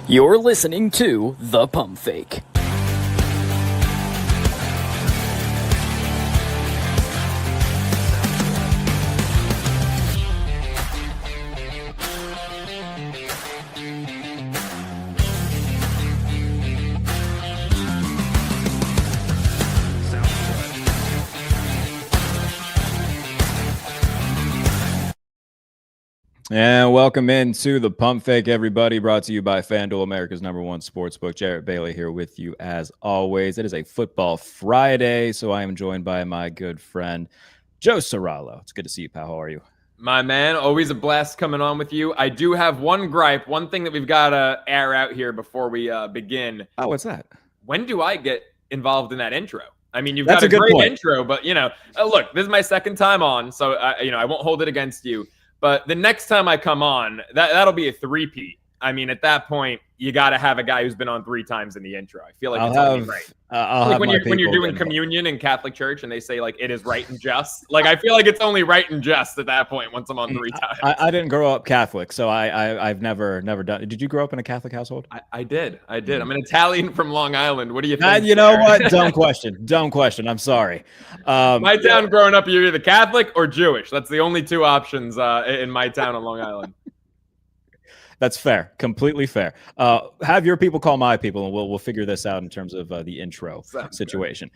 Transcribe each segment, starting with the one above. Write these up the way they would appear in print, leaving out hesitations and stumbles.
You're listening to The Pump Fake. And welcome into the Pump Fake, everybody. Brought to you by FanDuel, America's #1 sportsbook. Jarrett Bailey here with you as always. It is a football Friday, so I am joined by my good friend Joe Ceraulo. It's good to see you, pal. How are you? My man, always a blast coming on with you. I do have one gripe, one thing that we've got to air out here before we begin. Oh, what's that? When do I get involved in that intro? I mean, you've That's got a good great point. intro, but look, this is my second time on, so I won't hold it against you. But the next time I come on, that'll be a three-peat. I mean, at that point, you got to have a guy who's been on 3 times in the intro. I feel like it's only right. Like when you're doing communion in Catholic Church and they say like it is right and just. Like I feel like it's only right and just at that point once I'm on 3 times. I didn't grow up Catholic, so I've never done it. Did you grow up in a Catholic household? I did. I'm an Italian from Long Island. What do you think? You know what? Dumb question. I'm sorry. My town growing up, you're either Catholic or Jewish. That's the only 2 options in my town on Long Island. That's fair. Completely fair. Have your people call my people, and we'll figure this out in terms of the intro situation.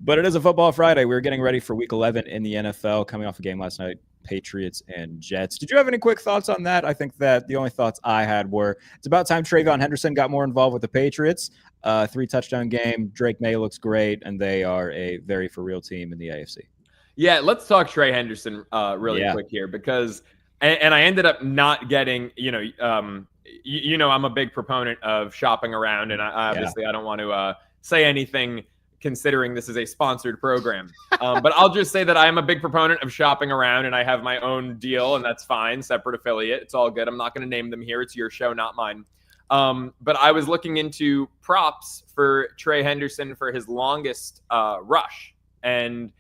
But it is a football Friday. We're getting ready for Week 11 in the NFL, coming off a game last night, Patriots and Jets. Did you have any quick thoughts on that? I think that the only thoughts I had were it's about time TreVeyon Henderson got more involved with the Patriots. 3-touchdown game. Drake May looks great, and they are a very for-real team in the AFC. Yeah, let's talk Trey Henderson really quick here because – and I ended up not getting, I'm a big proponent of shopping around, and I don't want to say anything considering this is a sponsored program. But I'll just say that I am a big proponent of shopping around, and I have my own deal, and that's fine, separate affiliate. It's all good. I'm not going to name them here. It's your show, not mine. But I was looking into props for Trey Henderson for his longest rush, and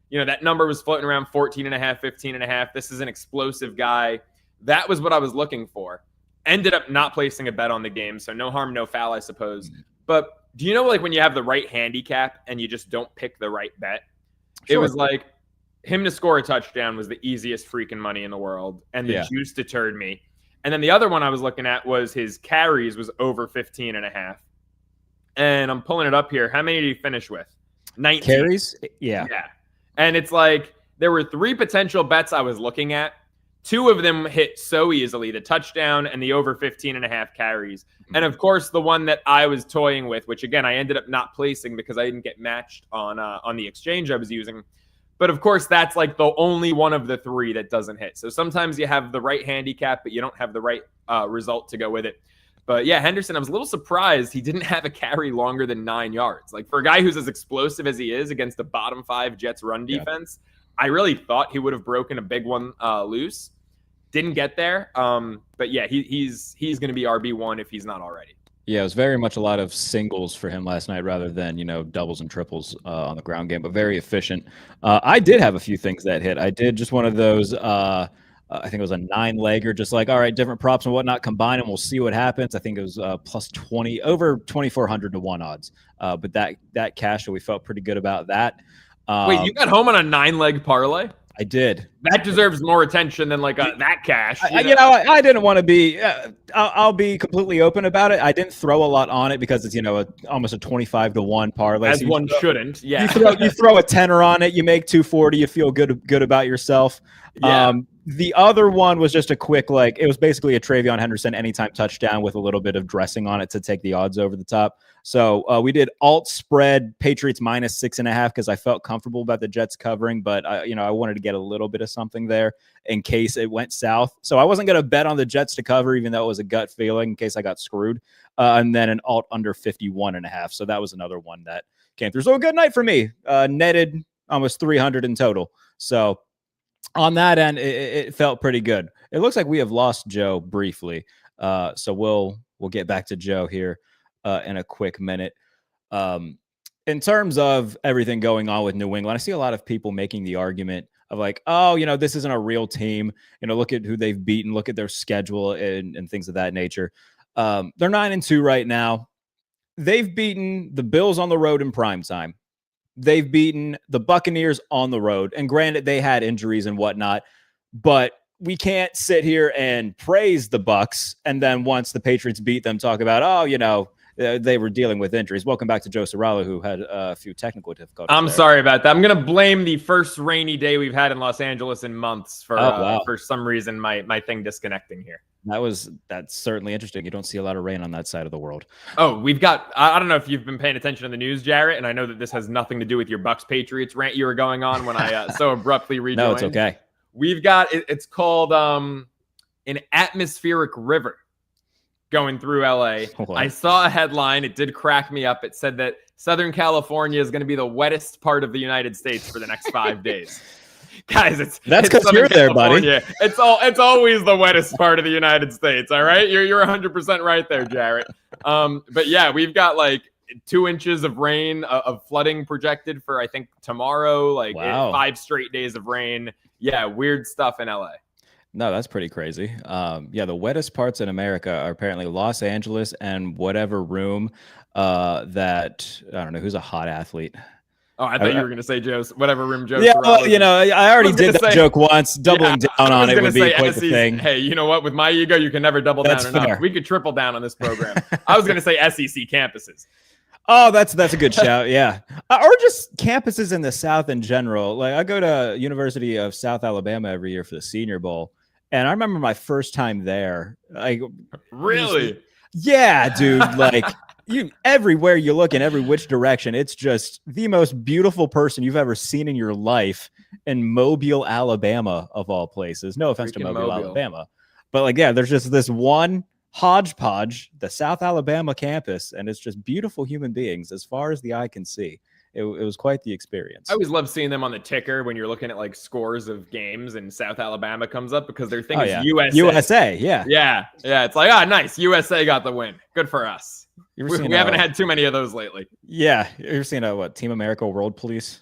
that number was floating around 14.5, 15.5. This is an explosive guy. That was what I was looking for. Ended up not placing a bet on the game, so no harm, no foul, I suppose. But do you know, like, when you have the right handicap and you just don't pick the right bet? Sure. It was like him to score a touchdown was the easiest freaking money in the world, and the juice deterred me. And then the other one I was looking at was his carries was over 15.5. And I'm pulling it up here. How many did he finish with? 19. Carries? Yeah. And it's like there were 3 potential bets I was looking at. 2 of them hit so easily, the touchdown and the over 15.5 carries. And of course, the one that I was toying with, which again, I ended up not placing because I didn't get matched on the exchange I was using. But of course, that's like the only one of the 3 that doesn't hit. So sometimes you have the right handicap, but you don't have the right result to go with it. But yeah, Henderson, I was a little surprised he didn't have a carry longer than 9 yards. Like for a guy who's as explosive as he is against the bottom 5 Jets run defense, I really thought he would have broken a big one loose. Didn't get there. But yeah, he's going to be RB1 if he's not already. Yeah, it was very much a lot of singles for him last night rather than, doubles and triples on the ground game, but very efficient. I did have a few things that hit. I did just one of those I think it was a 9-legger, just like, all right, different props and whatnot, combine them, we'll see what happens. I think it was plus 20, over 2,400 to 1 odds. But that cash, so we felt pretty good about that. Wait, you got home on a 9-leg parlay? I did. That deserves more attention than like that cash. I didn't want to be. I'll be completely open about it. I didn't throw a lot on it because it's almost a 25 to 1 parlay. As one shouldn't. Yeah. You throw a tenner on it, you make 240. You feel good about yourself. Yeah. The other one was just a quick, it was basically a TreVeyon Henderson anytime touchdown with a little bit of dressing on it to take the odds over the top. So we did alt spread Patriots minus 6.5 because I felt comfortable about the Jets covering, but I wanted to get a little bit of something there in case it went south. So I wasn't going to bet on the Jets to cover, even though it was a gut feeling in case I got screwed. And then an alt under 51.5. So that was another one that came through. So a good night for me. Netted almost 300 in total. So on that end, it felt pretty good. It looks like we have lost Joe briefly. So we'll get back to Joe here in a quick minute. In terms of everything going on with New England, I see a lot of people making the argument of like, oh, this isn't a real team. Look at who they've beaten. Look at their schedule and things of that nature. They're 9-2 right now. They've beaten the Bills on the road in primetime. They've beaten the Buccaneers on the road. And granted, they had injuries and whatnot, but we can't sit here and praise the Bucs and then once the Patriots beat them, talk about, they were dealing with injuries. Welcome back to Joe Ceraulo, who had a few technical difficulties. I'm sorry about that. I'm going to blame the first rainy day we've had in Los Angeles in months for some reason my thing disconnecting here. That's certainly interesting. You don't see a lot of rain on that side of the world. Oh, we've got, I don't know if you've been paying attention to the news, Jarrett, and I know that this has nothing to do with your Bucs Patriots rant you were going on when I so abruptly rejoined. No, it's okay. We've got, it's called an atmospheric river going through LA. What? I saw a headline. It did crack me up. It said that Southern California is going to be the wettest part of the United States for the next 5 days. Guys, that's because you're there, buddy. It's always the wettest part of the United States. All right, you're 100% right there, Jarrett. But yeah, we've got like 2 inches of rain of flooding projected for I think tomorrow. Like 5 straight days of rain. Yeah, weird stuff in LA. No, that's pretty crazy. The wettest parts in America are apparently Los Angeles and whatever room that I don't know who's a hot athlete. Oh, I thought you were going to say Joe's, whatever room Joe. Yeah, well, I already did that joke once. Doubling down on it would be quite the thing. Hey, you know what? With my ego, you can never double down enough. We could triple down on this program. I was going to say SEC campuses. Oh, that's a good shout. Yeah. Or just campuses in the South in general. Like I go to University of South Alabama every year for the Senior Bowl. And I remember my first time there. Like, really? Yeah, dude. Like everywhere you look in every which direction, it's just the most beautiful person you've ever seen in your life in Mobile, Alabama, of all places. No offense to Mobile, Alabama. But like, yeah, there's just this one hodgepodge, the South Alabama campus, and it's just beautiful human beings as far as the eye can see. It was quite the experience. I always love seeing them on the ticker when you're looking at like scores of games and South Alabama comes up because their thing is USA. USA, yeah. Yeah. It's like, nice. USA got the win. Good for us. We haven't had too many of those lately. Yeah. You ever seen Team America World Police?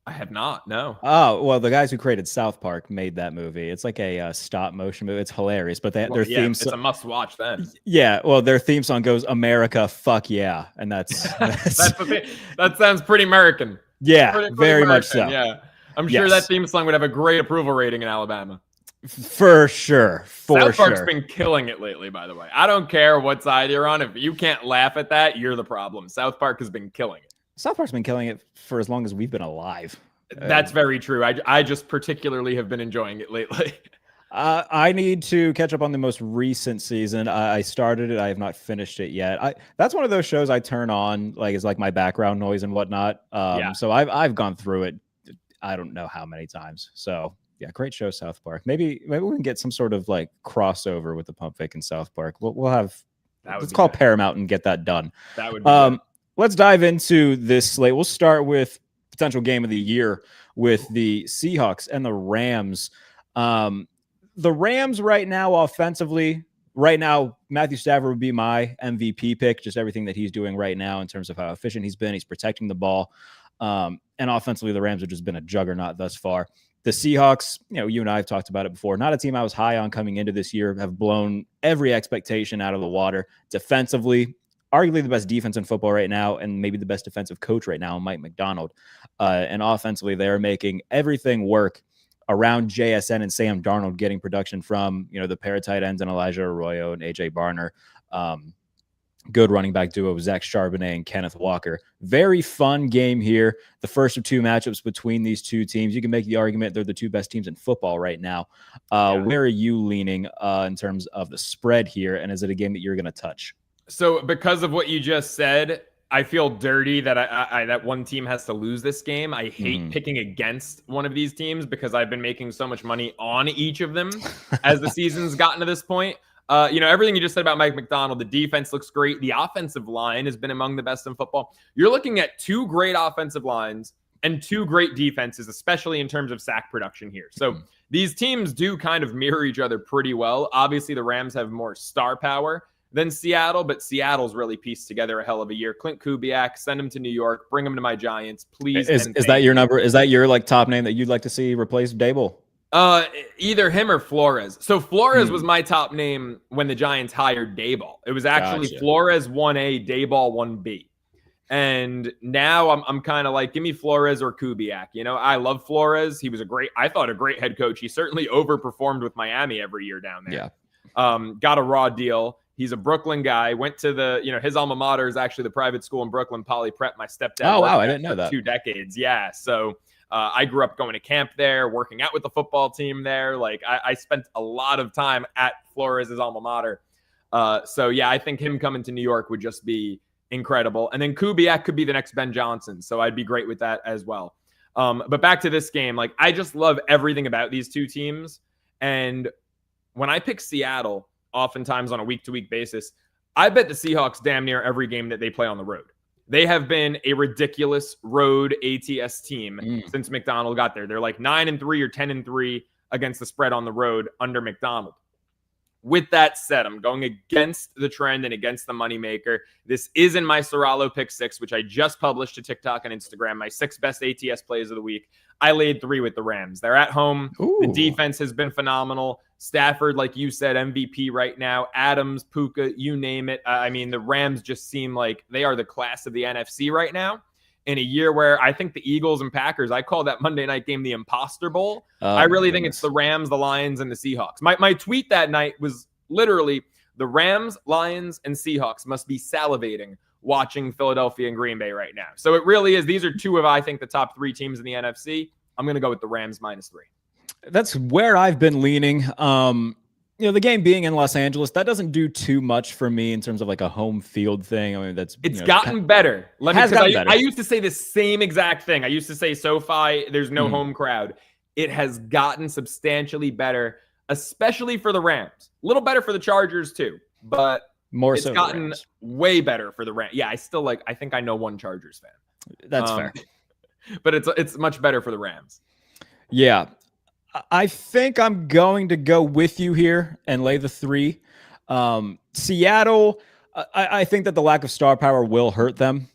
I have not, no. Oh, well, the guys who created South Park made that movie. It's like a stop motion movie. It's hilarious, but their theme song, it's a must watch then. Yeah, well, their theme song goes "America, fuck yeah," and that's that sounds pretty American. Yeah, pretty very American, much so. Yeah, I'm sure that theme song would have a great approval rating in Alabama. For sure. South Park's been killing it lately, by the way. I don't care what side you're on. If you can't laugh at that, you're the problem. South Park has been killing it. South Park's been killing it for as long as we've been alive. That's very true. I just particularly have been enjoying it lately. I need to catch up on the most recent season. I started it. I have not finished it yet. That's one of those shows I turn on, like it's like my background noise and whatnot. So I've gone through it. I don't know how many times. So yeah, great show, South Park. Maybe we can get some sort of like crossover with the Pump Fake and South Park. We'll have. Let's call Paramount and get that done. That would be. Let's dive into this slate. We'll start with potential game of the year with the Seahawks and the Rams. The Rams right now offensively, Matthew Stafford would be my MVP pick, just everything that he's doing right now in terms of how efficient he's been. He's protecting the ball. And offensively, the Rams have just been a juggernaut thus far. The Seahawks, you and I have talked about it before, not a team I was high on coming into this year, have blown every expectation out of the water. Defensively, arguably the best defense in football right now, and maybe the best defensive coach right now, Mike McDonald. And offensively, they are making everything work around JSN and Sam Darnold, getting production from the pair of tight ends and Elijah Arroyo and AJ Barner. Good running back duo, Zach Charbonnet and Kenneth Walker. Very fun game here. The first of 2 matchups between these two teams. You can make the argument they're the 2 best teams in football right now. Where are you leaning in terms of the spread here? And is it a game that you're going to touch? So because of what you just said, I feel dirty that that one team has to lose this game. I hate picking against one of these teams because I've been making so much money on each of them as the season's gotten to this point. Everything you just said about Mike McDonald, the defense looks great. The offensive line has been among the best in football. You're looking at 2 great offensive lines and 2 great defenses, especially in terms of sack production here. So these teams do kind of mirror each other pretty well. Obviously, the Rams have more star power than Seattle, but Seattle's really pieced together a hell of a year. Clint Kubiak, send him to New York, bring him to my Giants, please. Is that your number? Is that your top name that you'd like to see replace Dable? Either him or Flores. So Flores was my top name when the Giants hired Dayball. It was actually Flores 1A, Dayball 1B. And now I'm kind of like, give me Flores or Kubiak. You know, I love Flores. He was a great head coach. He certainly overperformed with Miami every year down there. Yeah. Got a raw deal. He's a Brooklyn guy. Went to his alma mater is actually the private school in Brooklyn, Poly Prep. My stepdad. Oh, wow. I didn't know that. 2 decades. Yeah. So I grew up going to camp there, working out with the football team there. Like I spent a lot of time at Flores' alma mater. So yeah, I think him coming to New York would just be incredible. And then Kubiak could be the next Ben Johnson. So I'd be great with that as well. But back to this game, like I just love everything about these two teams. And when I pick Seattle, oftentimes on a week-to-week basis, I bet the Seahawks damn near every game that they play on the road. They have been a ridiculous road ATS team since McDonald got there. They're like 9-3 or 10-3 against the spread on the road under McDonald. With that said, I'm going against the trend and against the moneymaker. This is in my Ceraulo Pick 6, which I just published to TikTok and Instagram, my 6 best ATS plays of the week. I laid 3 with the Rams. They're at home. Ooh. The defense has been phenomenal. Stafford, like you said, MVP right now. Adams, Puka, you name it. I mean, the Rams just seem like they are the class of the NFC right now. In a year where I think the Eagles and Packers, I call that Monday night game the Imposter Bowl. I really think it's the Rams, the Lions, and the Seahawks. My tweet that night was literally the Rams, Lions, and Seahawks must be salivating watching Philadelphia and Green Bay right now. So it really is. These are 2 of, I think, the top 3 teams in the NFC. I'm going to go with the Rams -3. That's where I've been leaning. The game being in Los Angeles, that doesn't do too much for me in terms of like a home field thing. I mean, it's gotten better. I used to say the same exact thing. I used to say SoFi, there's no home crowd. It has gotten substantially better, especially for the Rams. A little better for the Chargers too, but it's gotten way better for the Rams. Yeah, I think I know one Chargers fan. That's fair. But it's much better for the Rams. Yeah. I think I'm going to go with you here and lay the 3. Seattle, I think that the lack of star power will hurt them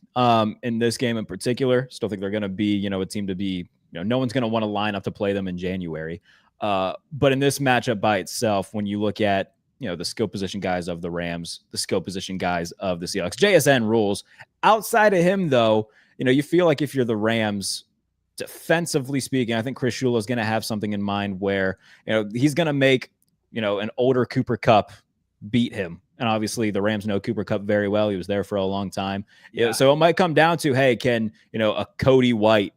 in this game in particular. Still think they're going to be, a team to be, no one's going to want to line up to play them in January. But in this matchup by itself, when you look at, the skill position guys of the Rams, the skill position guys of the Seahawks, JSN rules. Outside of him, though, you feel like if you're the Rams, defensively speaking, I think Chris Shula is going to have something in mind where, he's going to make, an older Cooper Kupp beat him. And obviously the Rams know Cooper Kupp very well. He was there for a long time. Yeah. So it might come down to, hey, can, a Cody White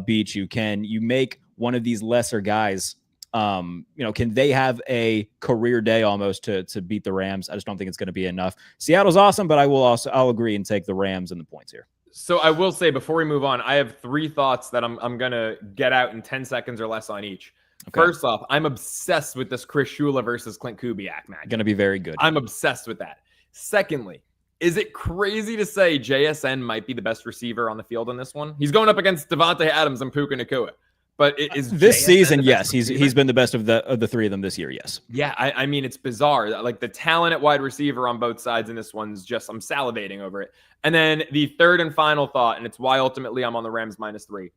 beat you? Can you make one of these lesser guys, can they have a career day almost to beat the Rams? I just don't think it's going to be enough. Seattle's awesome, but I'll agree and take the Rams and the points here. So I will say before we move on, I have 3 thoughts that I'm going to get out in 10 seconds or less on each. Okay. First off, I'm obsessed with this Chris Shula versus Clint Kubiak match. Going to be very good. I'm obsessed with that. Secondly, is it crazy to say JSN might be the best receiver on the field in this one? He's going up against Devontae Adams and Puka Nacua. But is this JSN season, yes, he's been the best of the 3 of them this year, yes. Yeah, I mean, it's bizarre. Like the talent at wide receiver on both sides in this one's just, I'm salivating over it. And then the third and final thought, and it's why ultimately I'm on the Rams -3.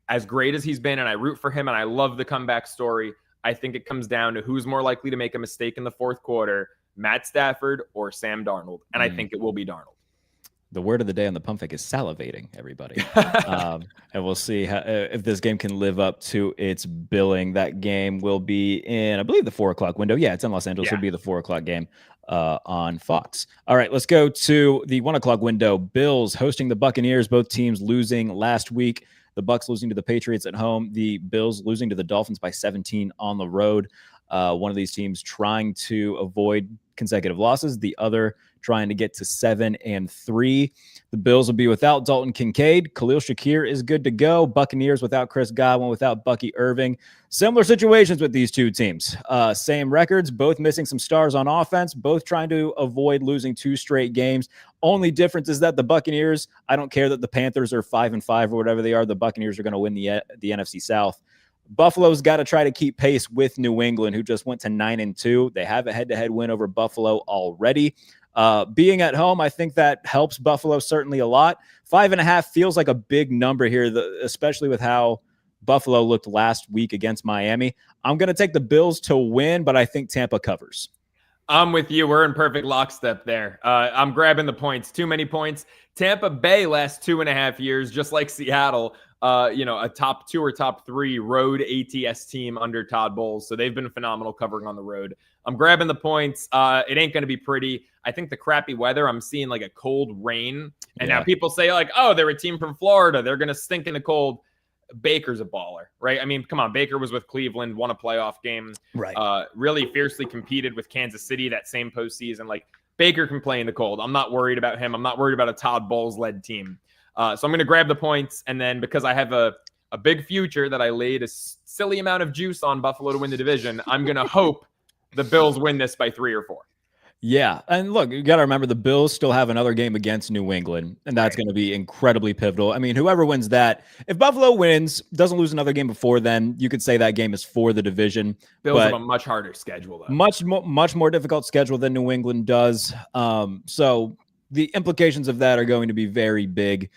As great as he's been, and I root for him, and I love the comeback story, I think it comes down to who's more likely to make a mistake in the 4th quarter, Matt Stafford or Sam Darnold. And I think it will be Darnold. The word of the day on the pump fake is salivating, everybody. And we'll see if this game can live up to its billing. That game will be in, I believe, the 4:00 window. Yeah, it's in Los Angeles. It'll be the 4:00 game on Fox. All right, let's go to the 1:00 window. Bills hosting the Buccaneers. Both teams losing last week. The Bucs losing to the Patriots at home. The Bills losing to the Dolphins by 17 on the road. One of these teams trying to avoid consecutive losses. The other trying to get to 7-3. The Bills will be without Dalton Kincaid. Khalil Shakir is good to go. Buccaneers without Chris Godwin, without Bucky Irving. Similar situations with these two teams. Same records, both missing some stars on offense, both trying to avoid losing 2 straight games. Only difference is that the Buccaneers, I don't care that the Panthers are 5-5 or whatever they are, the Buccaneers are going to win the NFC South. Buffalo's got to try to keep pace with New England, who just went to 9-2. They have a head-to-head win over Buffalo already. Being at home, I think that helps Buffalo certainly a lot. 5.5 feels like a big number here, especially with how Buffalo looked last week against Miami. I'm going to take the Bills to win, but I think Tampa covers. I'm with you. We're in perfect lockstep there. I'm grabbing the points. Too many points. Tampa Bay last 2.5 years, just like Seattle, a top 2 or top 3 road ATS team under Todd Bowles. So they've been phenomenal covering on the road. I'm grabbing the points. It ain't going to be pretty. I think the crappy weather, I'm seeing like a cold rain. And now people say like, oh, they're a team from Florida. They're going to stink in the cold. Baker's a baller, right? I mean, come on. Baker was with Cleveland, won a playoff game, right? Really fiercely competed with Kansas City that same postseason. Like Baker can play in the cold. I'm not worried about him. I'm not worried about a Todd Bowles led team. So I'm going to grab the points. And then because I have a big future that I laid a silly amount of juice on Buffalo to win the division, I'm going to hope the Bills win this by 3 or 4. Yeah. And look, you got to remember the Bills still have another game against New England, and that's going to be incredibly pivotal. I mean, whoever wins that, if Buffalo wins, doesn't lose another game before then, you could say that game is for the division. Bills have a much harder schedule, though. Much more difficult schedule than New England does. So the implications of that are going to be very big,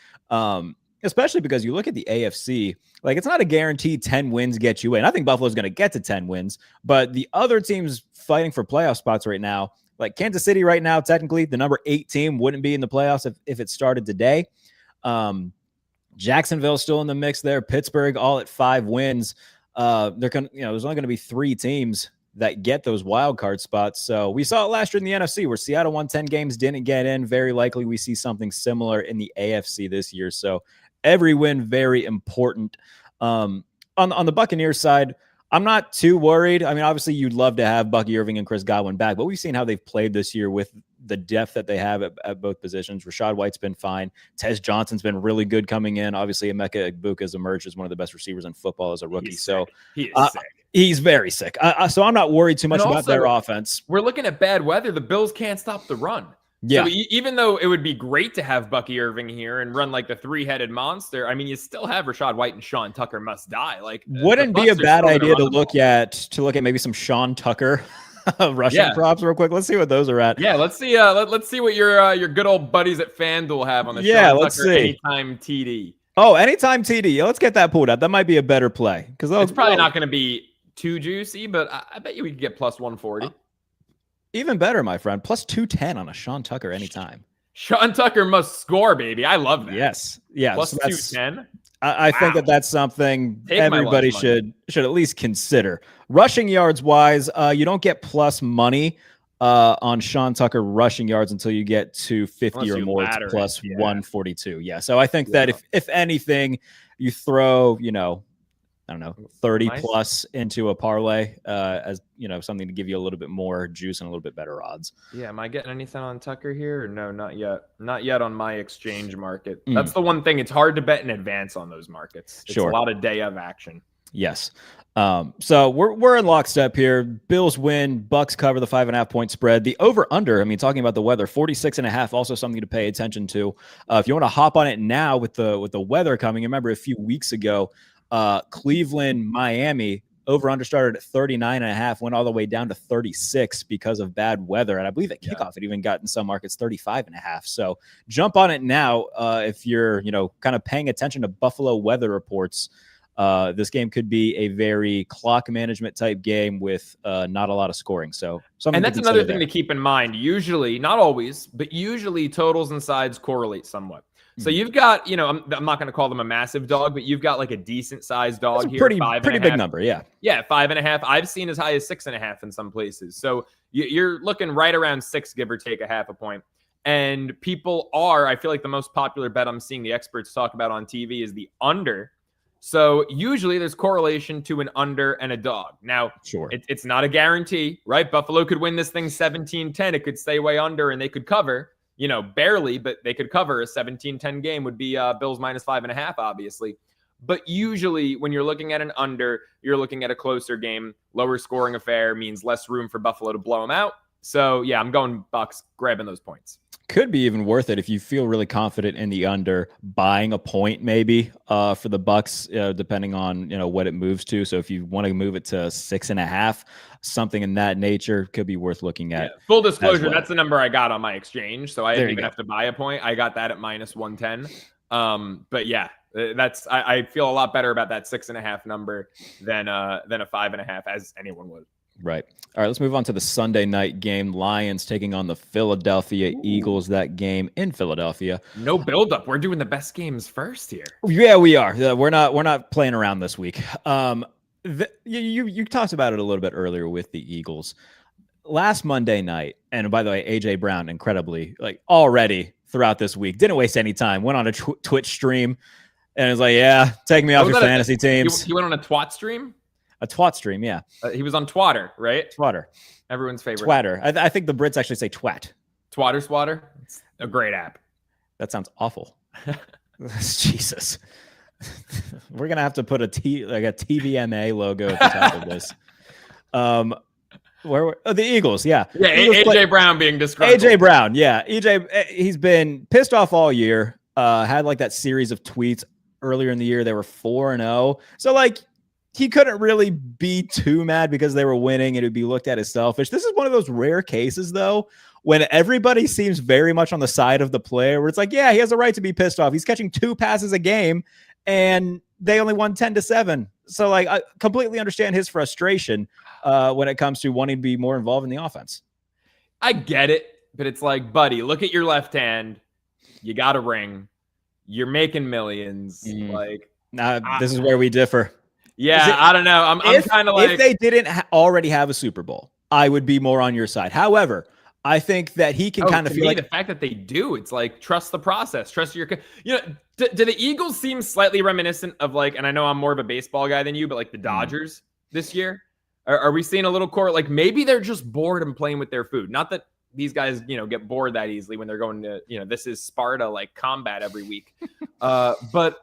especially because you look at the AFC. Like, it's not a guaranteed 10 wins get you in. I think Buffalo's going to get to 10 wins, but the other teams fighting for playoff spots right now, like Kansas City right now, technically the number 8 team wouldn't be in the playoffs if it started today. Jacksonville's still in the mix there. Pittsburgh all at 5 wins. There's only going to be 3 teams that get those wild card spots. So we saw it last year in the NFC where Seattle won 10 games, didn't get in. Very likely we see something similar in the AFC this year. So every win, very important. On the Buccaneers side, I'm not too worried. I mean, obviously, you'd love to have Bucky Irving and Chris Godwin back, but we've seen how they've played this year with the depth that they have at both positions. Rashad White's been fine. Tez Johnson's been really good coming in. Obviously, Emeka Egbuka has emerged as one of the best receivers in football as a rookie. He is sick. He's very sick. So I'm not worried too much about their offense. We're looking at bad weather. The Bills can't stop the run. Yeah. So even though it would be great to have Bucky Irving here and run like the 3-headed monster, I mean, you still have Rashad White and Sean Tucker must die. Like, wouldn't be a bad idea to look at maybe some Sean Tucker rushing props real quick. Let's see what those are at. Yeah, let's see. Let's see what your good old buddies at FanDuel have on the Sean Tucker anytime TD. Oh, anytime TD. Yeah, let's get that pulled up. That might be a better play because it's probably not going to be too juicy, but I bet you we could get plus 140. Even better, my friend. Plus 210 on a Sean Tucker anytime. Sean Tucker must score, baby. I love that. Yes. Yeah. Plus 210. I think that's something everybody should at least consider. Rushing yards wise, you don't get plus money on Sean Tucker rushing yards until you get to 50 or more. It's plus 142. Yeah. So I think that if anything, you throw, 30 plus into a parlay as, something to give you a little bit more juice and a little bit better odds. Yeah. Am I getting anything on Tucker here? Or no, not yet. Not yet on my exchange market. That's the one thing. It's hard to bet in advance on those markets. It's a lot of day of action. Yes. So we're in lockstep here. Bills win, Bucks cover the 5.5 point spread. The over under, I mean, talking about the weather, 46.5, also something to pay attention to. If you want to hop on it now with the weather coming, remember a few weeks ago, Cleveland, Miami, over under started at 39.5, went all the way down to 36 because of bad weather. And I believe at kickoff, it even got in some markets 35.5. So jump on it now. If you're, kind of paying attention to Buffalo weather reports, this game could be a very clock management type game with not a lot of scoring. So and that's another thing to keep in mind. Usually, not always, but usually totals and sides correlate somewhat. So you've got, I'm not going to call them a massive dog, but you've got like a decent sized dog that's here. Pretty big number. Yeah. Yeah. 5.5. I've seen as high as 6.5 in some places. So you're looking right around 6, give or take a half a point. And I feel like the most popular bet I'm seeing the experts talk about on TV is the under. So usually there's correlation to an under and a dog. Now, it's not a guarantee, right? Buffalo could win this thing 17-10. It could stay way under and they could cover. Barely, but they could cover. A 17-10 game would be Bills minus 5.5, obviously. But usually when you're looking at an under, you're looking at a closer game. Lower scoring affair means less room for Buffalo to blow them out. So, yeah, I'm going Bucks, grabbing those points. Could be even worth it if you feel really confident in the under, buying a point maybe for the Bucks, depending on what it moves to. So if you want to move it to 6.5, something in that nature could be worth looking at. Yeah. Full disclosure, that's the number I got on my exchange. So I didn't even have to buy a point. I got that at minus 110. But yeah, I feel a lot better about that 6.5 number than a 5.5, as anyone would. Right. All right, let's move on to the Sunday night game. Lions taking on the Philadelphia Eagles. That game in Philadelphia. No buildup. We're doing the best games first here. Yeah, we are. We're not playing around this week. You talked about it a little bit earlier with the Eagles. Last Monday night, and by the way, AJ Brown, incredibly, like already throughout this week, didn't waste any time. Went on a Twitch stream, and was like, "Yeah, take me off your fantasy teams." He went on a twat stream. A twat stream, yeah. He was on Twatter, right? Twatter. Everyone's favorite. Twatter. I think the Brits actually say twat. Twatter Swatter. It's a great app. That sounds awful. Jesus. We're going to have to put a TVMA logo at the top of this. The Eagles, yeah. Yeah, AJ Brown being disgruntled. AJ Brown, yeah. He's been pissed off all year. Had like that series of tweets earlier in the year. They were 4-0. So like, he couldn't really be too mad because they were winning and it would be looked at as selfish. This is one of those rare cases, though, when everybody seems very much on the side of the player, where it's like, yeah, he has a right to be pissed off. He's catching 2 passes a game and they only won 10-7. So like, I completely understand his frustration when it comes to wanting to be more involved in the offense. I get it, but it's like, buddy, look at your left hand. You got a ring. You're making millions. Like, this is where we differ. Yeah, I don't know. I'm kind of like, if they didn't already have a Super Bowl, I would be more on your side. However, I think that he can kind of feel like the fact that they do. It's like, trust the process, trust your. Do the Eagles seem slightly reminiscent of like, and I know I'm more of a baseball guy than you, but like the Dodgers this year. Are we seeing a little core? Like maybe they're just bored and playing with their food. Not that these guys, get bored that easily when they're going to, this is Sparta like combat every week, but.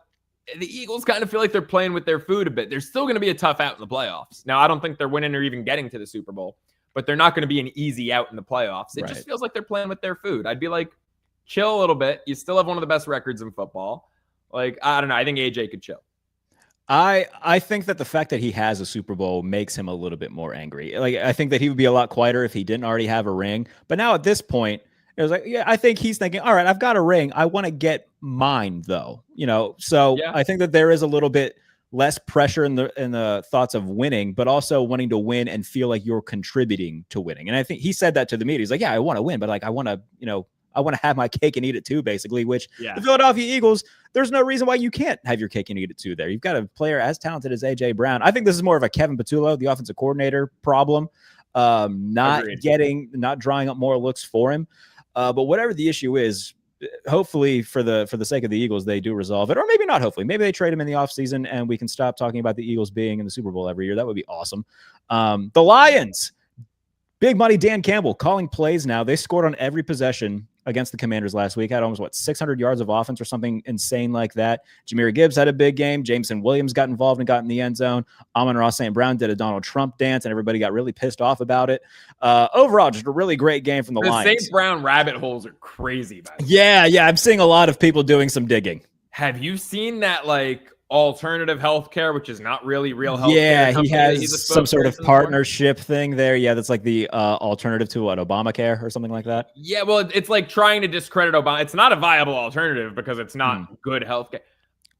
The Eagles kind of feel like they're playing with their food a bit. They're still going to be a tough out in the playoffs. Now, I don't think they're winning or even getting to the Super Bowl, but they're not going to be an easy out in the playoffs. It just feels like they're playing with their food. I'd be like, chill a little bit. You still have one of the best records in football. Like, I don't know. I think AJ could chill. I think that the fact that he has a Super Bowl makes him a little bit more angry. Like, I think that he would be a lot quieter if he didn't already have a ring. But now at this point, it was like, yeah, I think he's thinking, all right, I've got a ring. I want to get mine though, So yeah. I think that there is a little bit less pressure in the thoughts of winning, but also wanting to win and feel like you're contributing to winning. And I think he said that to the media. He's like, yeah, I want to win, but like, I want to have my cake and eat it too, basically, which the Philadelphia Eagles, there's no reason why you can't have your cake and eat it too there. You've got a player as talented as AJ Brown. I think this is more of a Kevin Patullo, the offensive coordinator, problem, not drawing up more looks for him. But whatever the issue is, hopefully for the sake of the Eagles, they do resolve it. Or maybe not hopefully. Maybe they trade him in the offseason and we can stop talking about the Eagles being in the Super Bowl every year. That would be awesome. The Lions, big money Dan Campbell calling plays now. They scored on every possession against the Commanders last week. Had almost, 600 yards of offense or something insane like that. Jahmyr Gibbs had a big game. Jameson Williams got involved and got in the end zone. Amon-Ra St. Brown did a Donald Trump dance, and everybody got really pissed off about it. Overall, just a really great game from the Lions. St. Brown rabbit holes are crazy, by the way. Yeah. I'm seeing a lot of people doing some digging. Have you seen that, like, alternative healthcare, which is not really real healthcare? Yeah, he has some sort of partnership thing there. Yeah, that's like the alternative to what, Obamacare or something like that. Yeah, well, it's like trying to discredit Obama. It's not a viable alternative because it's not good healthcare.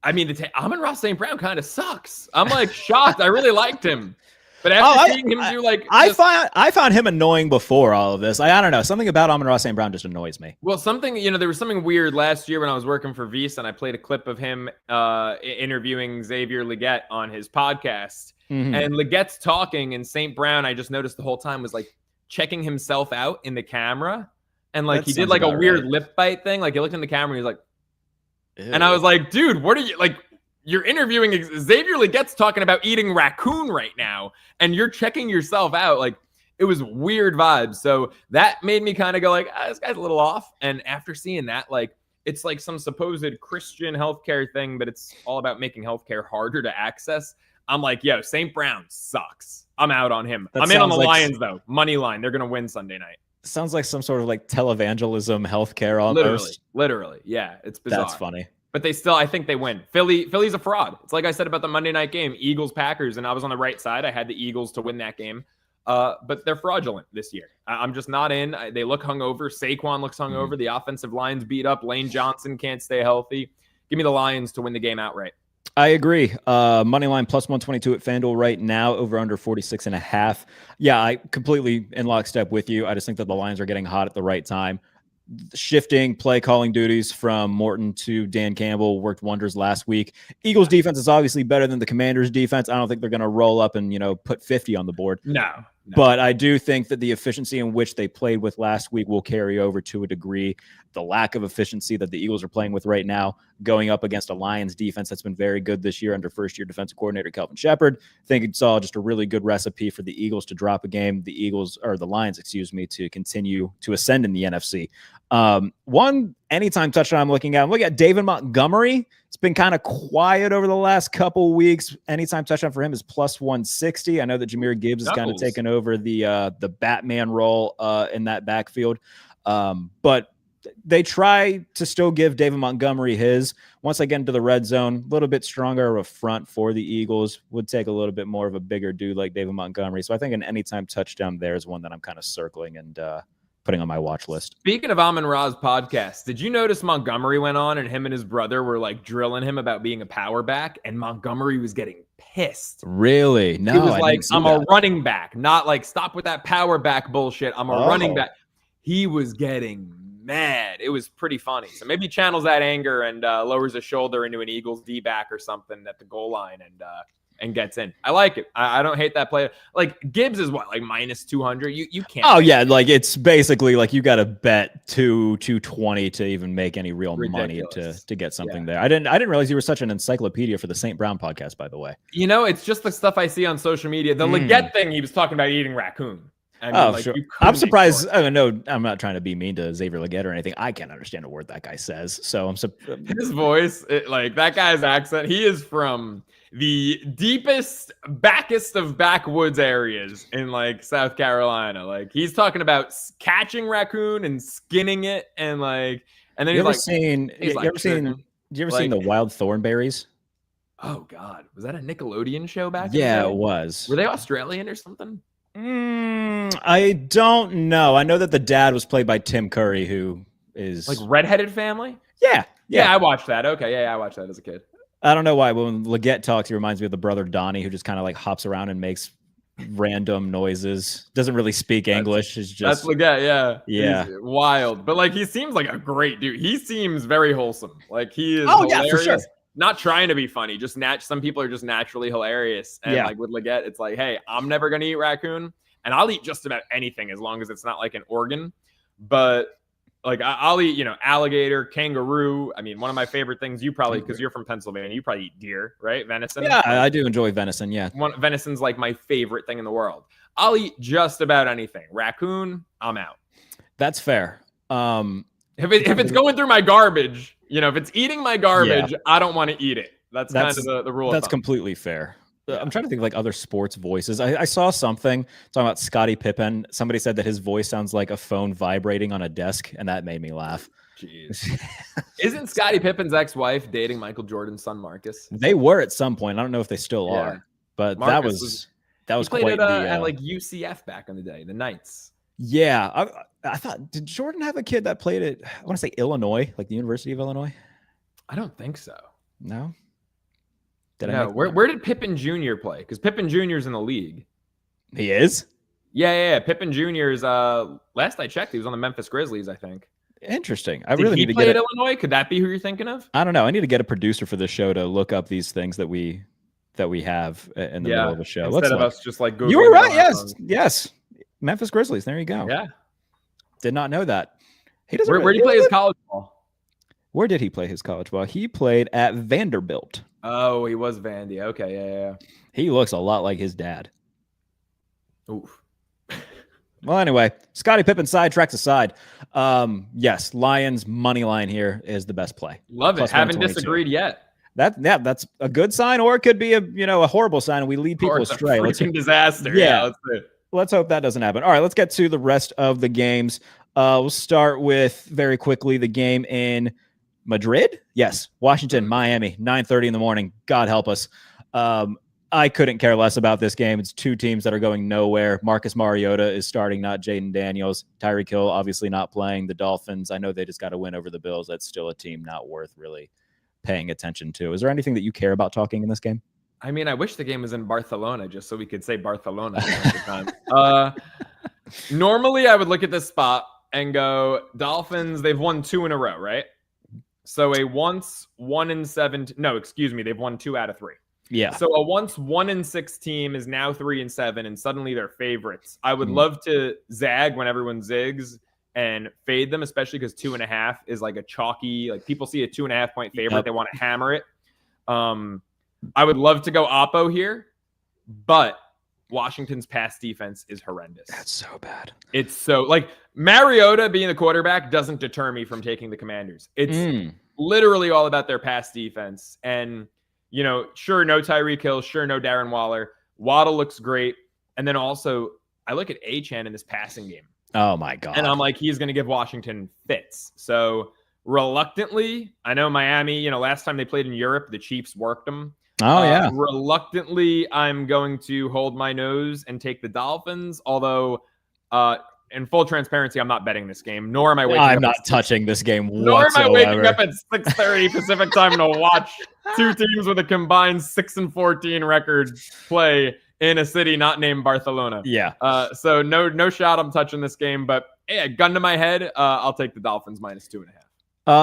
I mean, Amon-Ra St. Brown kind of sucks. I'm like shocked. I really liked him. But after seeing him do like, I found him annoying before all of this. I don't know. Something about Amon-Ra St. Brown just annoys me. Well, there was something weird last year when I was working for Vice and I played a clip of him interviewing Xavier Legette on his podcast. Mm-hmm. And Legette's talking and St. Brown, I just noticed the whole time was like checking himself out in the camera. And like he did like a weird lip bite thing. Like he looked in the camera and he was like, ew. And I was like, dude, what are you like? You're interviewing Xavier Legette's talking about eating raccoon right now, and you're checking yourself out. Like, it was weird vibes. So that made me kind of go like, this guy's a little off. And after seeing that, like, it's like some supposed Christian healthcare thing, but it's all about making healthcare harder to access. I'm like, yo, St. Brown sucks. I'm out on him. I'm in on the Lions, though. Money line. They're going to win Sunday night. Sounds like some sort of like televangelism healthcare almost. Literally. Yeah, it's bizarre. That's funny. But I think they win. Philly's a fraud. It's like I said about the Monday night game, Eagles, Packers, and I was on the right side. I had the Eagles to win that game. But they're fraudulent this year. I'm just not in. They look hungover. Saquon looks hungover. The offensive line's beat up. Lane Johnson can't stay healthy. Give me the Lions to win the game outright. I agree. Money line plus 122 at FanDuel right now, over under 46.5. Yeah, I completely in lockstep with you. I just think that the Lions are getting hot at the right time. Shifting play calling duties from Morton to Dan Campbell worked wonders last week. Eagles defense is obviously better than the Commanders defense. I don't think they're going to roll up and, put 50 on the board. No. But I do think that the efficiency in which they played with last week will carry over to a degree. The lack of efficiency that the Eagles are playing with right now, going up against a Lions defense that's been very good this year under first-year defensive coordinator Kelvin Shepard. I think it saw just a really good recipe for the Eagles to drop a game, the Lions, to continue to ascend in the NFC. One anytime touchdown I'm looking at David Montgomery. It's been kind of quiet over the last couple weeks. Anytime touchdown for him is plus 160. I know that Jahmyr Gibbs has kind of taken over the Batman role in that backfield. But they try to still give David Montgomery his. Once I get into the red zone, a little bit stronger of a front for the Eagles. Would take a little bit more of a bigger dude like David Montgomery. So I think an anytime touchdown there is one that I'm kind of circling and putting on my watch list. Speaking of Amon-Ra's podcast, did you notice Montgomery went on and him and his brother were like drilling him about being a power back, and Montgomery was getting pissed? Really? No, he was like, I'm a running back, not like stop with that power back bullshit. I'm a running back. He was getting mad. It was pretty funny. So maybe channels that anger and lowers a shoulder into an Eagles D-back or something at the goal line and gets in. I like it. I don't hate that play. Like Gibbs is what, like minus 200? You can't. Oh yeah, like it's basically like you got to bet 220 to even make any real money to get something there. I didn't realize you were such an encyclopedia for the St. Brown podcast, by the way. It's just the stuff I see on social media. The Leggett thing, he was talking about eating raccoon. Sure. I'm surprised. Oh no, I'm not trying to be mean to Xavier Leggett or anything. I can't understand a word that guy says. So his voice, that guy's accent. He is from the deepest, backest of backwoods areas in like South Carolina. Like he's talking about catching raccoon and skinning it, and then you ever seen the Wild Thornberries? Oh God, was that a Nickelodeon show back? Yeah, it was. Were they Australian or something? I don't know. I know that the dad was played by Tim Curry, who is like redheaded family. Yeah. I watched that. Okay, yeah, I watched that as a kid. I don't know why. When Leggett talks, he reminds me of the brother Donnie, who just kind of like hops around and makes random noises. Doesn't really speak English. It's just that's Leggett. Yeah. He's wild. But like he seems like a great dude. He seems very wholesome. Like he is. Oh yeah, for sure. Not trying to be funny, just some people are just naturally hilarious. And like with Leggett, it's like, hey, I'm never going to eat raccoon, and I'll eat just about anything as long as it's not like an organ. But like I'll eat, alligator, kangaroo. I mean, one of my favorite things, you probably, because you're from Pennsylvania, you probably eat deer, right? Venison. Yeah, I do enjoy venison. Yeah. Venison's like my favorite thing in the world. I'll eat just about anything. Raccoon, I'm out. That's fair. If it's going through my garbage, if it's eating my garbage, I don't want to eat it. That's kind of the rule. That's completely fair. Yeah. I'm trying to think of like other sports voices. I saw something talking about Scottie Pippen. Somebody said that his voice sounds like a phone vibrating on a desk, and that made me laugh. Jeez. Isn't Scottie Pippen's ex-wife dating Michael Jordan's son Marcus? They were at some point. I don't know if they still are, but Marcus that was quite at like UCF back in the day, the Knights. Yeah, I thought, did Jordan have a kid that played at, I want to say Illinois, like the University of Illinois? I don't think so. No? Where did Pippen Jr. play? Because Pippen Jr. is in the league. He is? Yeah. Pippen Jr. is, last I checked, he was on the Memphis Grizzlies, I think. Interesting. Did he play at Illinois? Could that be who you're thinking of? I don't know. I need to get a producer for this show to look up these things that we have in the middle of the show. Instead of us just like Googling. You were right. Yes. Memphis Grizzlies. There you go. Yeah. Did not know that. He doesn't. Where did he play his college ball? Where did he play his college ball? He played at Vanderbilt. Oh, he was Vandy. Okay, yeah. He looks a lot like his dad. Oof. Well, anyway, Scottie Pippen sidetracks aside. Yes, Lions money line here is the best play. Love it. Haven't disagreed yet. That's a good sign, or it could be a horrible sign, and we lead people astray. It's a freaking disaster. Yeah. Let's hope that doesn't happen. All right, let's get to the rest of the games. We'll start with, very quickly, the game in Madrid. Yes, Washington, Miami, 9:30 in the morning. God help us. I couldn't care less about this game. It's two teams that are going nowhere. Marcus Mariota is starting, not Jaden Daniels. Tyreek Hill obviously not playing. The Dolphins, I know they just got to win over the Bills. That's still a team not worth really paying attention to. Is there anything that you care about talking in this game? I mean, I wish the game was in Barcelona just so we could say Barcelona all the time. Normally, I would look at this spot and go, Dolphins, they've won 2 in a row, right? So a once 1-7, no, excuse me, they've won 2 out of 3. Yeah. So a once 1-6 team is now 3-7, and suddenly they're favorites. I would love to zag when everyone zigs and fade them, especially because 2.5 is like a chalky, like people see a 2.5 point favorite, they want to hammer it. I would love to go Oppo here, but Washington's pass defense is horrendous. That's so bad. It's so like Mariota being the quarterback doesn't deter me from taking the Commanders. It's literally all about their pass defense. And, you know, sure, no Tyreek Hill, sure, no Darren Waller. Waddle looks great. And then also, I look at Achane in this passing game. Oh, my God. And I'm like, he's going to give Washington fits. So reluctantly, I know Miami, you know, last time they played in Europe, the Chiefs worked them. Oh, yeah. Reluctantly, I'm going to hold my nose and take the Dolphins. Although, in full transparency, I'm not betting this game, nor am I waking up. I'm not touching this game Nor whatsoever. am I waking up at 6:30 Pacific time to watch 2 teams with a combined 6-14 record play in a city not named Barcelona. Yeah. So no shot I'm touching this game. But hey, gun to my head, I'll take the Dolphins -2.5.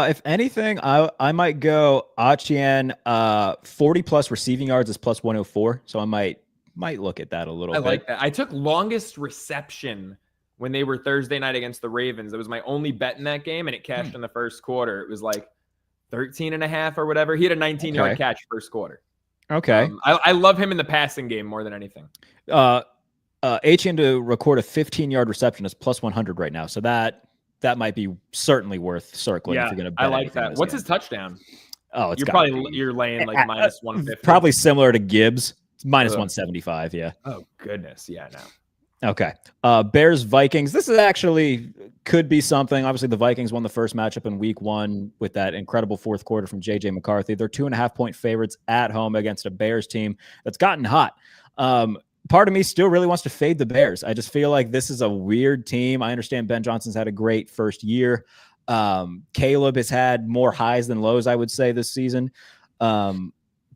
If anything, I might go Achane 40+ receiving yards is +104. So I might look at that a little bit. I like that. I took longest reception when they were Thursday night against the Ravens. It was my only bet in that game, and it cashed in the first quarter. It was like 13.5 or whatever. He had a 19-yard catch first quarter. Okay. I love him in the passing game more than anything. Achane to record a 15-yard reception is +100 right now. So that might be certainly worth circling if you're going to bet. I like that. What's his touchdown? Oh, it's you're laying like -150. Probably similar to Gibbs. It's -175. Yeah. Oh goodness. Yeah. No. Okay. Bears Vikings. This is actually could be something. Obviously, the Vikings won the first matchup in week 1 with that incredible fourth quarter from JJ McCarthy. They're 2.5 point favorites at home against a Bears team that's gotten hot. Part of me still really wants to fade the Bears. I just feel like this is a weird team. I understand Ben Johnson's had a great first year. Caleb has had more highs than lows, I would say, this season.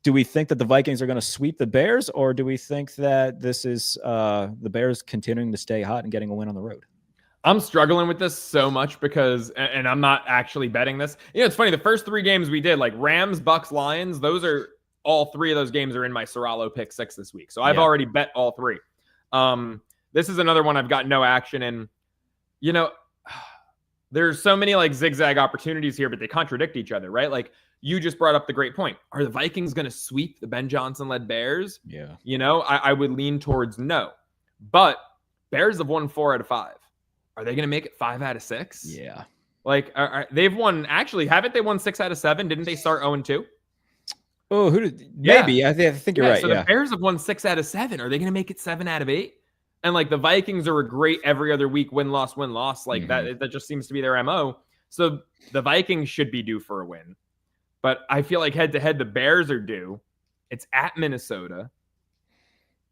Do we think that the Vikings are going to sweep the Bears, or do we think that this is the Bears continuing to stay hot and getting a win on the road? I'm struggling with this so much because, and I'm not actually betting this. You know, it's funny. The first 3 games we did, like Rams, Bucks, Lions, those are all 3 of those games are in my Ceraulo pick 6 this week. So I've already bet all 3. This is another one I've got no action in. You know, there's so many like zigzag opportunities here, but they contradict each other, right? Like you just brought up the great point. Are the Vikings going to sweep the Ben Johnson-led Bears? Yeah. You know, I would lean towards no. But Bears have won 4 out of 5. Are they going to make it 5 out of 6? Yeah. Like they've won, actually, haven't they won 6 out of 7? Didn't they start 0-2? Oh, maybe. I think you're right. So the Bears have won 6 out of 7. Are they going to make it 7 out of 8? And like the Vikings are a great every other week win-loss. Like that just seems to be their MO. So the Vikings should be due for a win. But I feel like head-to-head, the Bears are due. It's at Minnesota.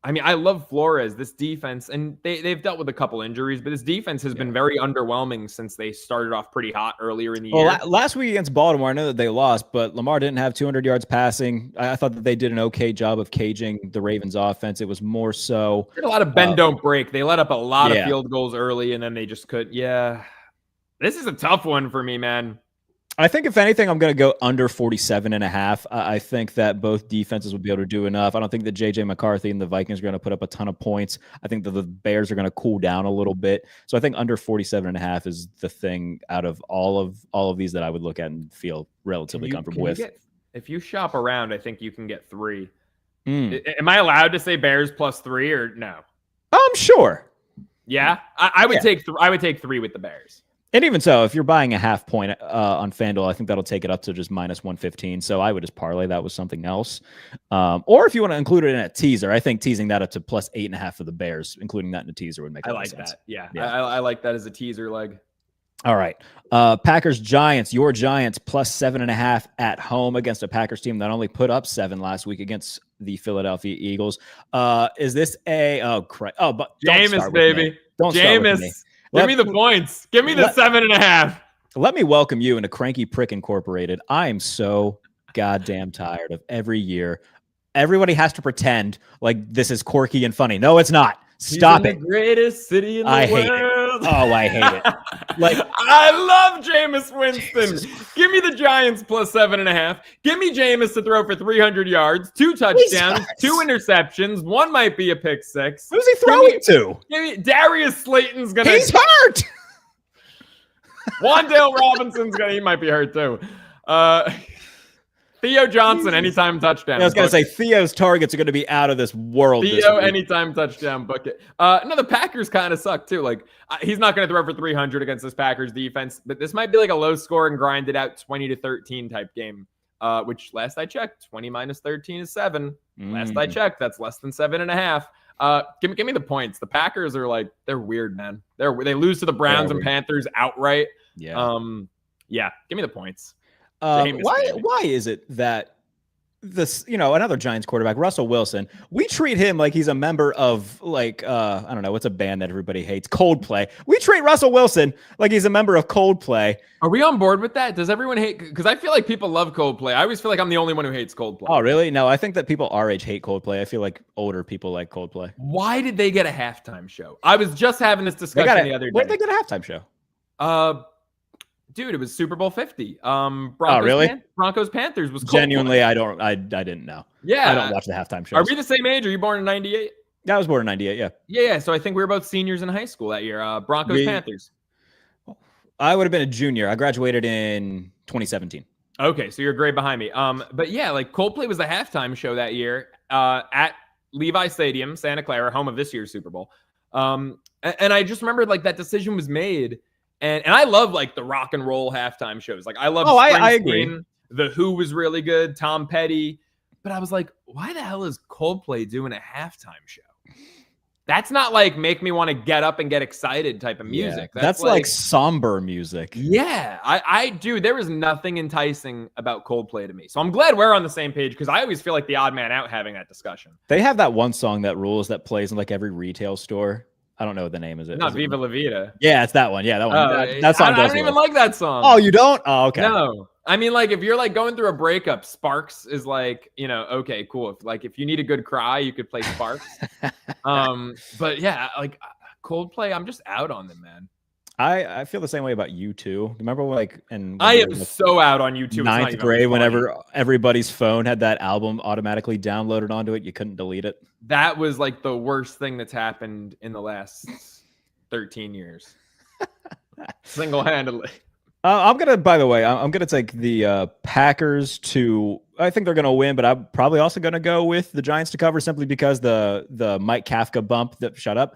I mean, I love Flores, this defense, and they've dealt with a couple injuries, but this defense has been very underwhelming since they started off pretty hot earlier in the year. Last week against Baltimore, I know that they lost, but Lamar didn't have 200 yards passing. I thought that they did an okay job of caging the Ravens offense. It was more so. A lot of bend, don't break. They let up a lot of field goals early, and then they just couldn't. Yeah. This is a tough one for me, man. I think if anything, I'm going to go under 47.5. I think that both defenses will be able to do enough. I don't think that JJ McCarthy and the Vikings are going to put up a ton of points. I think that the Bears are going to cool down a little bit. So I think under 47.5 is the thing out of all of these that I would look at and feel relatively comfortable with. If you shop around, I think you can get 3. Am I allowed to say Bears +3 or no? Sure. Yeah, I would take. I would take 3 with the Bears. And even so, if you're buying a half point on FanDuel, I think that'll take it up to just -115. So I would just parlay that with something else. Or if you want to include it in a teaser, I think teasing that up to +8.5 for the Bears, including that in a teaser would make a lot of sense. That. Yeah. I like that as a teaser leg. All right. Packers Giants, your Giants +7.5 at home against a Packers team that only put up 7 last week against the Philadelphia Eagles. Is this but Jameis, baby. Don't start with me. Give me the points. Give me the 7.5. Let me welcome you into Cranky Prick Incorporated. I am so goddamn tired of every year. Everybody has to pretend like this is quirky and funny. No, it's not. Stop it. The greatest city in the I world. hate it. Oh, I hate it. Like, I love Jameis Winston. Give me the Giants plus 7.5. Give me Jameis to throw for 300 yards, 2 touchdowns, 2 interceptions. One might be a pick six. Who's he throwing to? Give me Darius Slayton's gonna. He's hurt. Wandale Robinson's gonna. He might be hurt too. Theo Johnson, anytime touchdown. I was going to say, Theo's targets are going to be out of this world. Theo, anytime touchdown bucket. No, the Packers kind of suck, too. Like, he's not going to throw for 300 against this Packers defense, but this might be like a low score and grinded out 20-13 type game, which last I checked, 20 minus 13 is 7. Last I checked, that's less than 7.5. Give me the points. The Packers are like, they're weird, man. They lose to the Browns and Panthers outright. Yeah. Yeah, give me the points. Why is it that this, another Giants quarterback, Russell Wilson, we treat him like he's a member of I don't know, what's a band that everybody hates? Coldplay. We treat Russell Wilson like he's a member of Coldplay. Are we on board with that? Does everyone hate? Because I feel like people love Coldplay. I always feel like I'm the only one who hates Coldplay. Oh, really? No, I think that people our age hate Coldplay. I feel like older people like Coldplay. Why did they get a halftime show? I was just having this discussion the other day. Where did they get a halftime show? Dude, it was Super Bowl 50. Broncos Panthers was Coldplay. Genuinely, I didn't know. Yeah, I don't watch the halftime shows. Are we the same age? Are you born in 98? Yeah, I was born in 98. Yeah. Yeah. So I think we were both seniors in high school that year. Broncos Panthers. I would have been a junior. I graduated in 2017. Okay, so you're a grade behind me. But yeah, like Coldplay was the halftime show that year at Levi Stadium, Santa Clara, home of this year's Super Bowl. And I just remembered like that decision was made. And I love like the rock and roll halftime shows. Like I love I agree. The Who was really good, Tom Petty. But I was like, why the hell is Coldplay doing a halftime show? That's not like make me want to get up and get excited type of music. Yeah, that's like somber music. Yeah, I do. There was nothing enticing about Coldplay to me. So I'm glad we're on the same page because I always feel like the odd man out having that discussion. They have that one song that rules that plays in like every retail store. I don't know what the name is. Not Viva La Vida. Yeah, it's that one. Yeah, that one. That song. I don't even like that song. Oh, you don't? Oh, okay. No. I mean, like, if you're like going through a breakup, Sparks is like, okay, cool. If you need a good cry, you could play Sparks. But yeah, like Coldplay, I'm just out on them, man. I feel the same way about U2. Remember, I am so out on U2. Ninth grade, whenever everybody's phone had that album automatically downloaded onto it, you couldn't delete it. That was like the worst thing that's happened in the last 13 years, single-handedly. I'm gonna take the Packers to. I think they're gonna win, but I'm probably also gonna go with the Giants to cover simply because the Mike Kafka bump the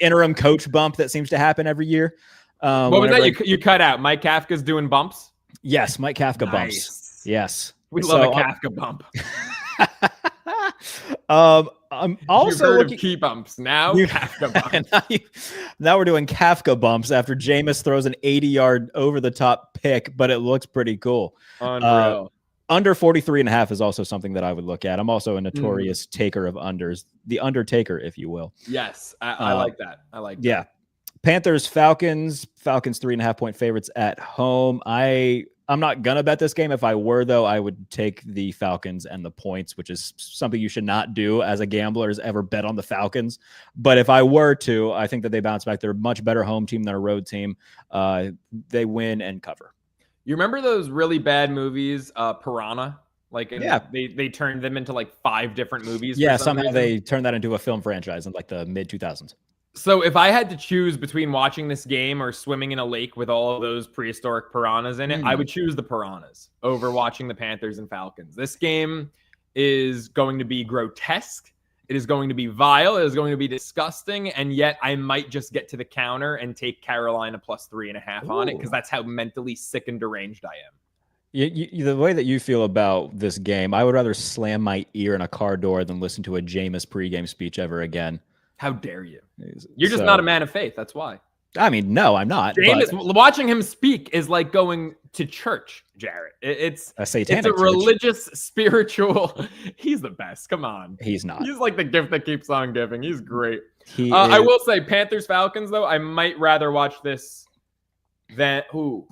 interim coach bump that seems to happen every year. What was that? You cut out. Mike Kafka's doing bumps. Yes, Mike Kafka bumps. Yes, we love a Kafka bump. I'm also heard looking of key bumps now. Kafka bumps. Now we're doing Kafka bumps after Jameis throws an 80-yard over the top pick, but it looks pretty cool. Unreal. Under 43.5 is also something that I would look at. I'm also a notorious taker of unders, the Undertaker, if you will. Yes, I like that. I like that. Yeah. Panthers, Falcons 3.5-point favorites at home. I'm not gonna bet this game. If I were, though, I would take the Falcons and the points, which is something you should not do as a gambler, is ever bet on the Falcons. But if I were to, I think that they bounce back. They're a much better home team than a road team. They win and cover. You remember those really bad movies, Piranha? They turned them into like 5 different movies. Yeah, somehow they turned that into a film franchise in like the mid 2000s. So if I had to choose between watching this game or swimming in a lake with all of those prehistoric piranhas in it, I would choose the piranhas over watching the Panthers and Falcons. This game is going to be grotesque. It is going to be vile. It is going to be disgusting. And yet I might just get to the counter and take Carolina plus 3.5 on it because that's how mentally sick and deranged I am. The way that you feel about this game, I would rather slam my ear in a car door than listen to a Jameis pregame speech ever again. How dare you? You're just not a man of faith. That's why. I mean, no, I'm not. Watching him speak is like going to church, Jarrett. It's a satanic It's a religious, spiritual. He's the best. Come on. He's not. He's like the gift that keeps on giving. He's great. I will say Panthers, Falcons, though, I might rather watch this than who?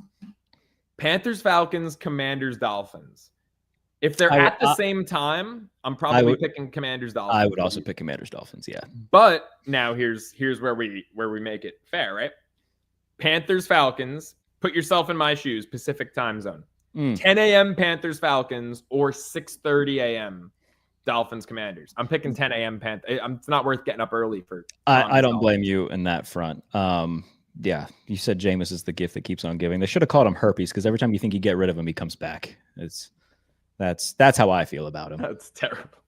Panthers, Falcons, Commanders, Dolphins. If they're at the same time, I'm probably picking Commanders, Dolphins. I would also pick Commanders, Dolphins. Yeah. But now here's where we make it fair, right? Panthers, Falcons. Put yourself in my shoes. Pacific time zone. 10 a.m. Panthers, Falcons, or 6:30 a.m. Dolphins, Commanders. I'm picking 10 a.m. Panthers. It's not worth getting up early for. I don't blame you in that front. Yeah, you said Jameis is the gift that keeps on giving. They should have called him herpes because every time you think you get rid of him, he comes back. That's how I feel about him. That's terrible.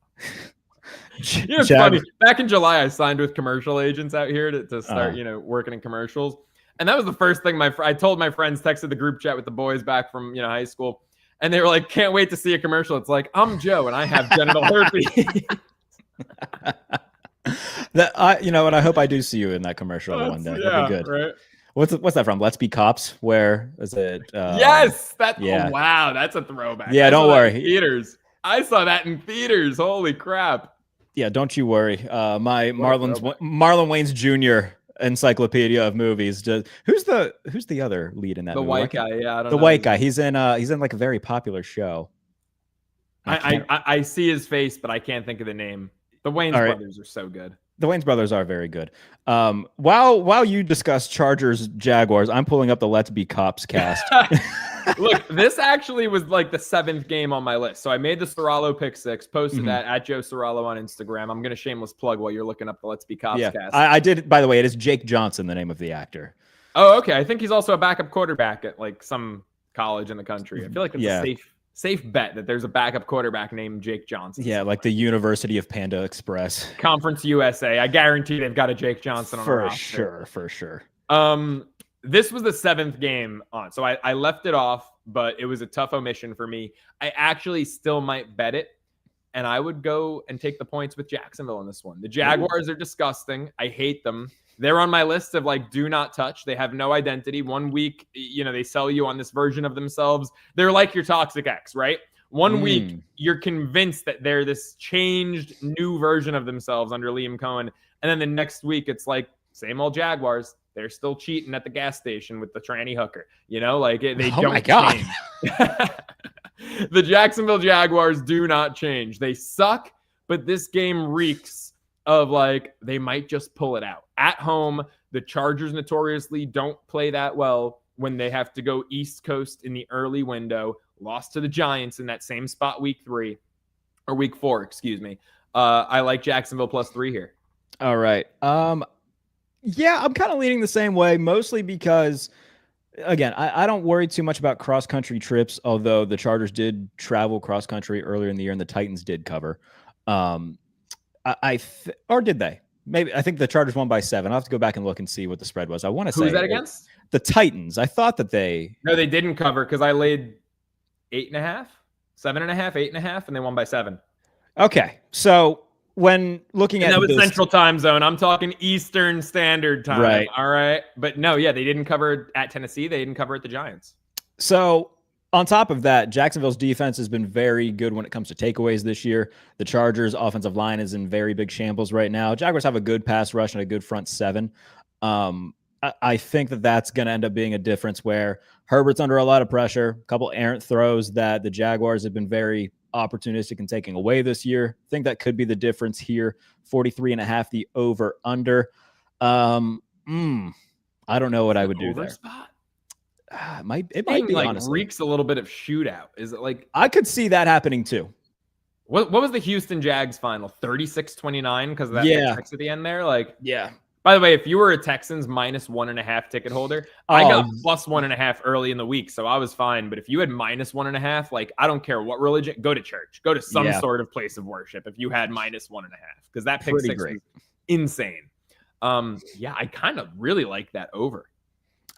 It's funny. Back in July, I signed with commercial agents out here to start, working in commercials. And that was the first thing I told my friends, texted the group chat with the boys back from, high school. And they were like, can't wait to see a commercial. It's like, I'm Joe and I have genital herpes. And I hope I do see you in that commercial one day. That'd be good. Right? What's that from? Let's Be Cops. Where is it? Yes. Oh, wow. That's a throwback. Yeah, don't worry. Theaters. I saw that in theaters. Holy crap. Yeah, don't you worry. My Marlon Wayans Jr. encyclopedia of movies. Who's the other lead in that movie? The white guy. Yeah, I don't know. The white guy. He's in like a very popular show. I see his face, but I can't think of the name. The Wayans brothers are so good. The Wayans brothers are very good. While you discuss Chargers Jaguars, I'm pulling up the Let's Be Cops cast. Look, this actually was like the 7th game on my list. So I made the Ceraulo pick 6, posted that at Joe Ceraulo on Instagram. I'm going to shameless plug while you're looking up the Let's Be Cops cast. I did. By the way, it is Jake Johnson, the name of the actor. Oh, okay. I think he's also a backup quarterback at like some college in the country. I feel like it's a safe bet that there's a backup quarterback named Jake Johnson. Yeah, like the University of Panda Express. Conference USA. I guarantee they've got a Jake Johnson on the roster. For sure. This was the 7th game on. So I left it off, but it was a tough omission for me. I actually still might bet it, and I would go and take the points with Jacksonville in this one. The Jaguars are disgusting. I hate them. They're on my list of like, do not touch. They have no identity. 1 week, they sell you on this version of themselves. They're like your toxic ex, right? 1 week, you're convinced that they're this changed new version of themselves under Liam Cohen. And then the next week, it's like, same old Jaguars. They're still cheating at the gas station with the tranny hooker. They don't change. The Jacksonville Jaguars do not change. They suck, but this game reeks of like they might just pull it out. At home, the Chargers notoriously don't play that well when they have to go East Coast in the early window. Lost to the Giants in that same spot week 4, excuse me. I like Jacksonville +3 here. All right. Yeah, I'm kind of leaning the same way, mostly because, again, I don't worry too much about cross-country trips, although the Chargers did travel cross-country earlier in the year and the Titans did cover. Or did they? Maybe. I think the Chargers won by 7. I'll have to go back and look and see what the spread was. I want to say. Who's that against? The Titans. I thought that they. No, they didn't cover because I laid 8.5, 7.5, 8.5, and they won by 7. Okay. So when looking at that was Central Time Zone, I'm talking Eastern Standard Time. Right. All right. But no, they didn't cover at Tennessee. They didn't cover at the Giants. So on top of that, Jacksonville's defense has been very good when it comes to takeaways this year. The Chargers' offensive line is in very big shambles right now. Jaguars have a good pass rush and a good front 7. I think that's going to end up being a difference where Herbert's under a lot of pressure, a couple errant throws that the Jaguars have been very opportunistic in taking away this year. I think that could be the difference here. 43.5, the over under. I don't know what I would do there. Spot? It might be like honestly. Reeks a little bit of shootout. Is it like I could see that happening too. What was the Houston Jags final? 36-29 because of that at the end there. Yeah. By the way, if you were a Texans -1.5 ticket holder, I got +1.5 early in the week, so I was fine. But if you had -1.5, I don't care what religion, go to church, go to some sort of place of worship. If you had -1.5, because that pick 6 was insane. I kind of really like that over.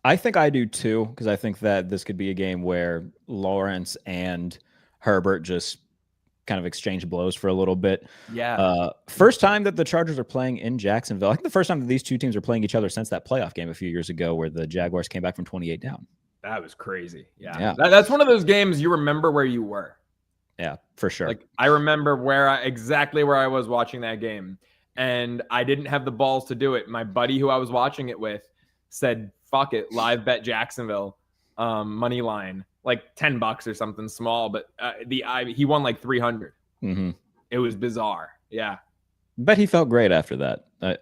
I think I do too, because I think that this could be a game where Lawrence and Herbert just kind of exchange blows for a little bit. Yeah. First time that the Chargers are playing in Jacksonville. I think the first time that these two teams are playing each other since that playoff game a few years ago where the Jaguars came back from 28 down. That was crazy. Yeah. That's one of those games you remember where you were. Yeah, for sure. I remember exactly where I was watching that game, and I didn't have the balls to do it. My buddy who I was watching it with said, fuck it, live bet Jacksonville. money line, like $10 or something small, but he won like 300. Mm-hmm. It was bizarre. Yeah. Bet he felt great after that. I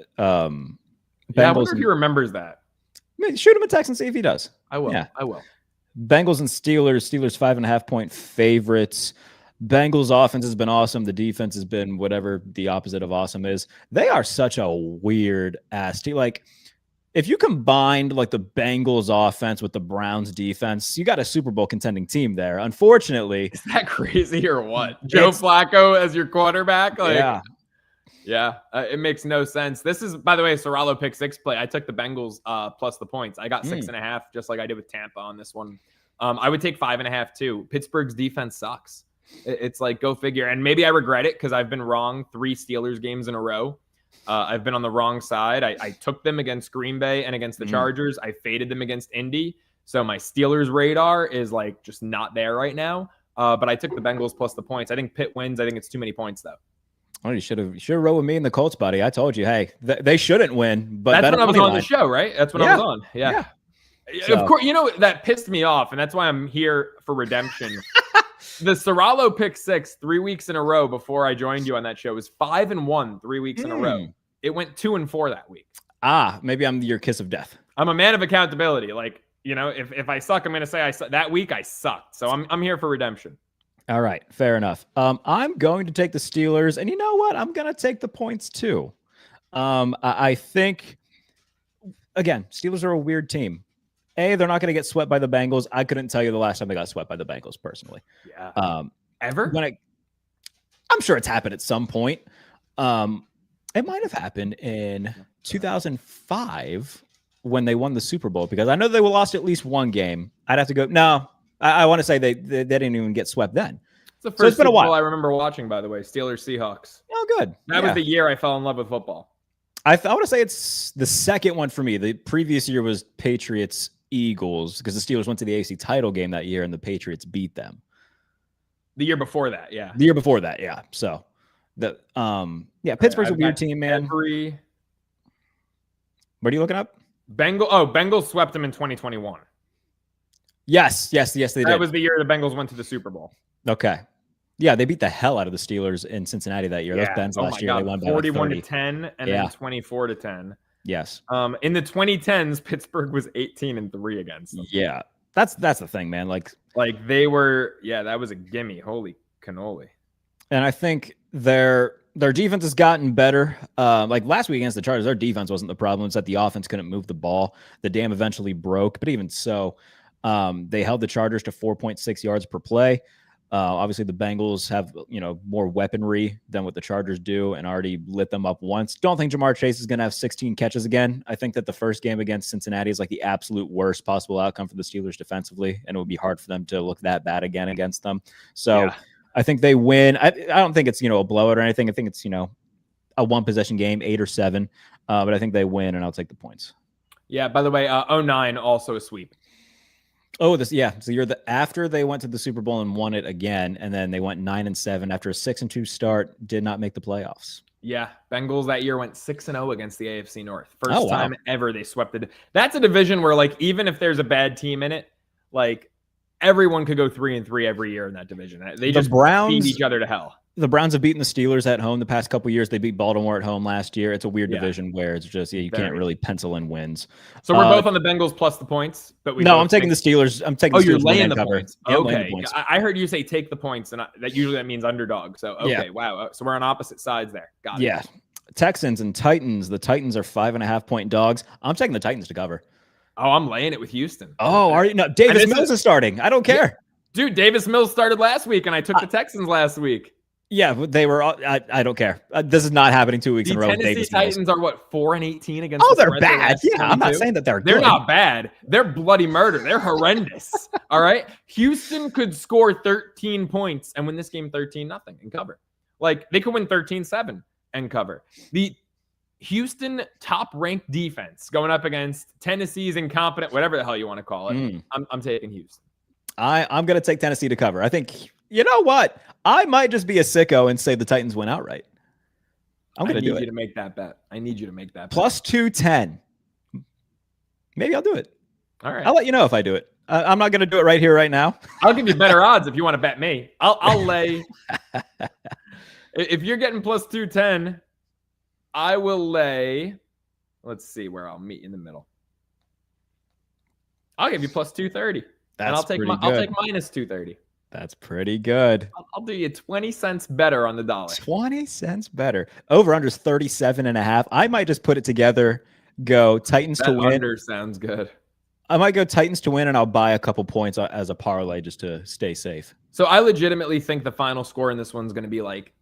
wonder if he remembers that. Shoot him a text and see if he does. I will. Yeah. I will. Bengals and Steelers. Steelers 5.5-point favorites. Bengals offense has been awesome. The defense has been whatever the opposite of awesome is. They are such a weird ass team. Like, if you combined like the Bengals offense with the Browns defense, you got a Super Bowl contending team there. Unfortunately, is that crazy or what? Joe Flacco as your quarterback? Like, yeah, it makes no sense. This is, by the way, Ceraulo pick 6 play. I took the Bengals plus the points. I got 6.5, just like I did with Tampa on this one. I would take 5.5 too. Pittsburgh's defense sucks. It's like, go figure. And maybe I regret it because I've been wrong 3 Steelers games in a row. I've been on the wrong side. I took them against Green Bay and against the Chargers. I faded them against Indy. So my Steelers radar is like just not there right now. But I took the Bengals plus the points. I think Pitt wins. I think it's too many points though. Oh, you should have rode with me in the Colts, buddy. I told you, hey, they shouldn't win. But that's when I was on the show, right? That's when I was on. Yeah. Of course, that pissed me off, and that's why I'm here for redemption. The Ceraulo pick 6 3 weeks in a row before I joined you on that show was 5-1 3 weeks in a row. It went 2-4 that week. Maybe I'm your kiss of death. I'm a man of accountability. Like, if I suck, I'm going to say that week I sucked. So I'm here for redemption. All right, fair enough. I'm going to take the Steelers, and you know what? I'm going to take the points too. I think, again, Steelers are a weird team. They're not going to get swept by the Bengals. I couldn't tell you the last time they got swept by the Bengals personally. Yeah. Ever? I'm sure it's happened at some point. It might have happened in 2005 when they won the Super Bowl, because I know they lost at least one game. I'd have to go. No. I want to say they didn't even get swept then. It's the first Super Bowl I remember watching, by the way. Steelers Seahawks. Oh, good. That was the year I fell in love with football. I want to say it's the second one for me. The previous year was Patriots Eagles, because the Steelers went to the AFC title game that year and the Patriots beat them. The year before that, yeah. The year before that, yeah. So Pittsburgh's a weird team, man. What are you looking up? Bengals swept them in 2021. Yes, they did. That was the year the Bengals went to the Super Bowl. Okay. Yeah, they beat the hell out of the Steelers in Cincinnati that year. Yeah. Those Ben's last year. God. They won by 41-10 and then 24-10. Yes. In the 2010s, Pittsburgh was 18-3 against them. Yeah. That's the thing, man. Like they were, that was a gimme. Holy cannoli. And I think their defense has gotten better. Like last week against the Chargers, their defense wasn't the problem. It's that the offense couldn't move the ball. The dam eventually broke, but even so, they held the Chargers to 4.6 yards per play. Obviously, the Bengals have more weaponry than what the Chargers do, and already lit them up once. Don't think Jamar Chase is going to have 16 catches again. I think that the first game against Cincinnati is like the absolute worst possible outcome for the Steelers defensively, and it would be hard for them to look that bad again against them. So I think they win. I don't think it's a blowout or anything. I think it's a one possession game, 8 or 7. But I think they win, and I'll take the points. Yeah. By the way, 09 also a sweep. Oh, So you're after they went to the Super Bowl and won it again, and then they went 9-7 after a 6-2 start, did not make the playoffs. Yeah, Bengals that year went 6-0 against the AFC North. First time ever they swept it. That's a division where even if there's a bad team in it, everyone could go 3-3 every year in that division. They just beat each other to hell. The Browns have beaten the Steelers at home the past couple of years. They beat Baltimore at home last year. It's a weird division where it's just you can't really pencil in wins. So we're both on the Bengals plus the points, but I'm taking the Steelers. I'm taking. You're laying the points. Okay, I heard you say take the points, and that means underdog. So wow. So we're on opposite sides there. Got it. Yeah, Texans and Titans. The Titans are 5.5-point dogs. I'm taking the Titans to cover. Oh, I'm laying it with Houston. Oh, are you? No, Davis Mills is starting. I don't care. Dude, Davis Mills started last week, and I took the Texans last week. Yeah, but they were. I don't care. This is not happening 2 weeks in a row. The Tennessee Titans are 4-18 against. Oh, they're bad. Yeah, I'm not saying that they're good. They're not bad. They're bloody murder. They're horrendous. All right, Houston could score 13 points and win this game 13-0 and cover. They could win 13-7 and cover. The Houston top-ranked defense going up against Tennessee's incompetent, whatever the hell you want to call it. I'm taking Houston. I'm going to take Tennessee to cover. I think. You know what? I might just be a sicko and say the Titans win outright. I'm going to do it. I need you to make that bet. I need you to make that bet. Plus 210. Maybe I'll do it. All right. I'll let you know if I do it. I'm not going to do it right here, right now. I'll give you better odds if you want to bet me. I'll lay. If you're getting plus 210, I will lay. Let's see where I'll meet in the middle. I'll give you plus 230. And I'll take minus 230. That's pretty good. I'll do you 20 cents better on the dollar. 20 cents better. Over under is 37.5. I might just put it together. Go Titans to win. Under sounds good. I might go Titans to win, and I'll buy a couple points as a parlay just to stay safe. So I legitimately think the final score in this one's going to be like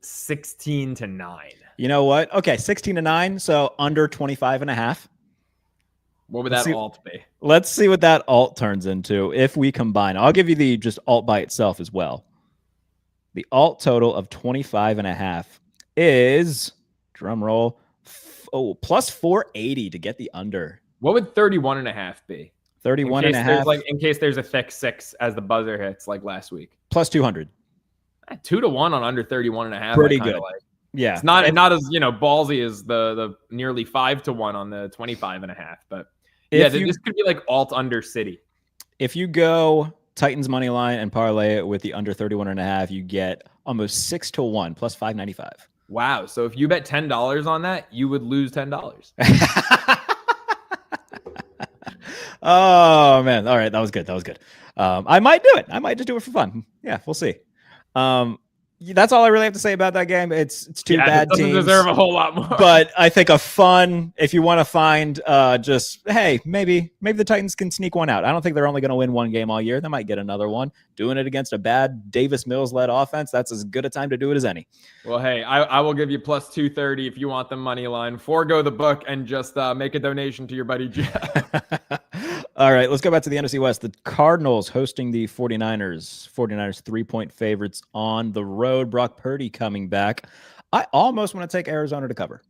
16-9. You know what? Okay, 16-9. So under 25.5. What would that alt be? Let's see what that alt turns into if we combine. I'll give you the just alt by itself as well. The alt total of 25.5 is, drum roll, plus 480 to get the under. What would 31.5 be? 31.5. In case there's a thick 6 as the buzzer hits like last week. Plus 200. 2-1 on under 31.5. Pretty good. Yeah. It's not as, ballsy as the nearly 5-1 on the 25.5, but this could be like alt under City. If you go Titans money line and parlay it with the under 31.5, you get almost 6-1 plus 595. Wow. So if you bet $10 on that, you would lose $10. Oh man. All right. That was good. I might do it. I might just do it for fun. Yeah, we'll see. That's all I really have to say about that game. It's two bad teams. It doesn't deserve a whole lot more. But I think if you want to find maybe the Titans can sneak one out. I don't think they're only going to win one game all year. They might get another one. Doing it against a bad Davis Mills-led offense, that's as good a time to do it as any. Well, hey, I will give you plus 230 if you want the money line. Forgo the book and just make a donation to your buddy Jeff. All right, let's go back to the NFC West. The Cardinals hosting the 49ers. 49ers 3-point favorites on the road. Brock Purdy coming back. I almost want to take Arizona to cover.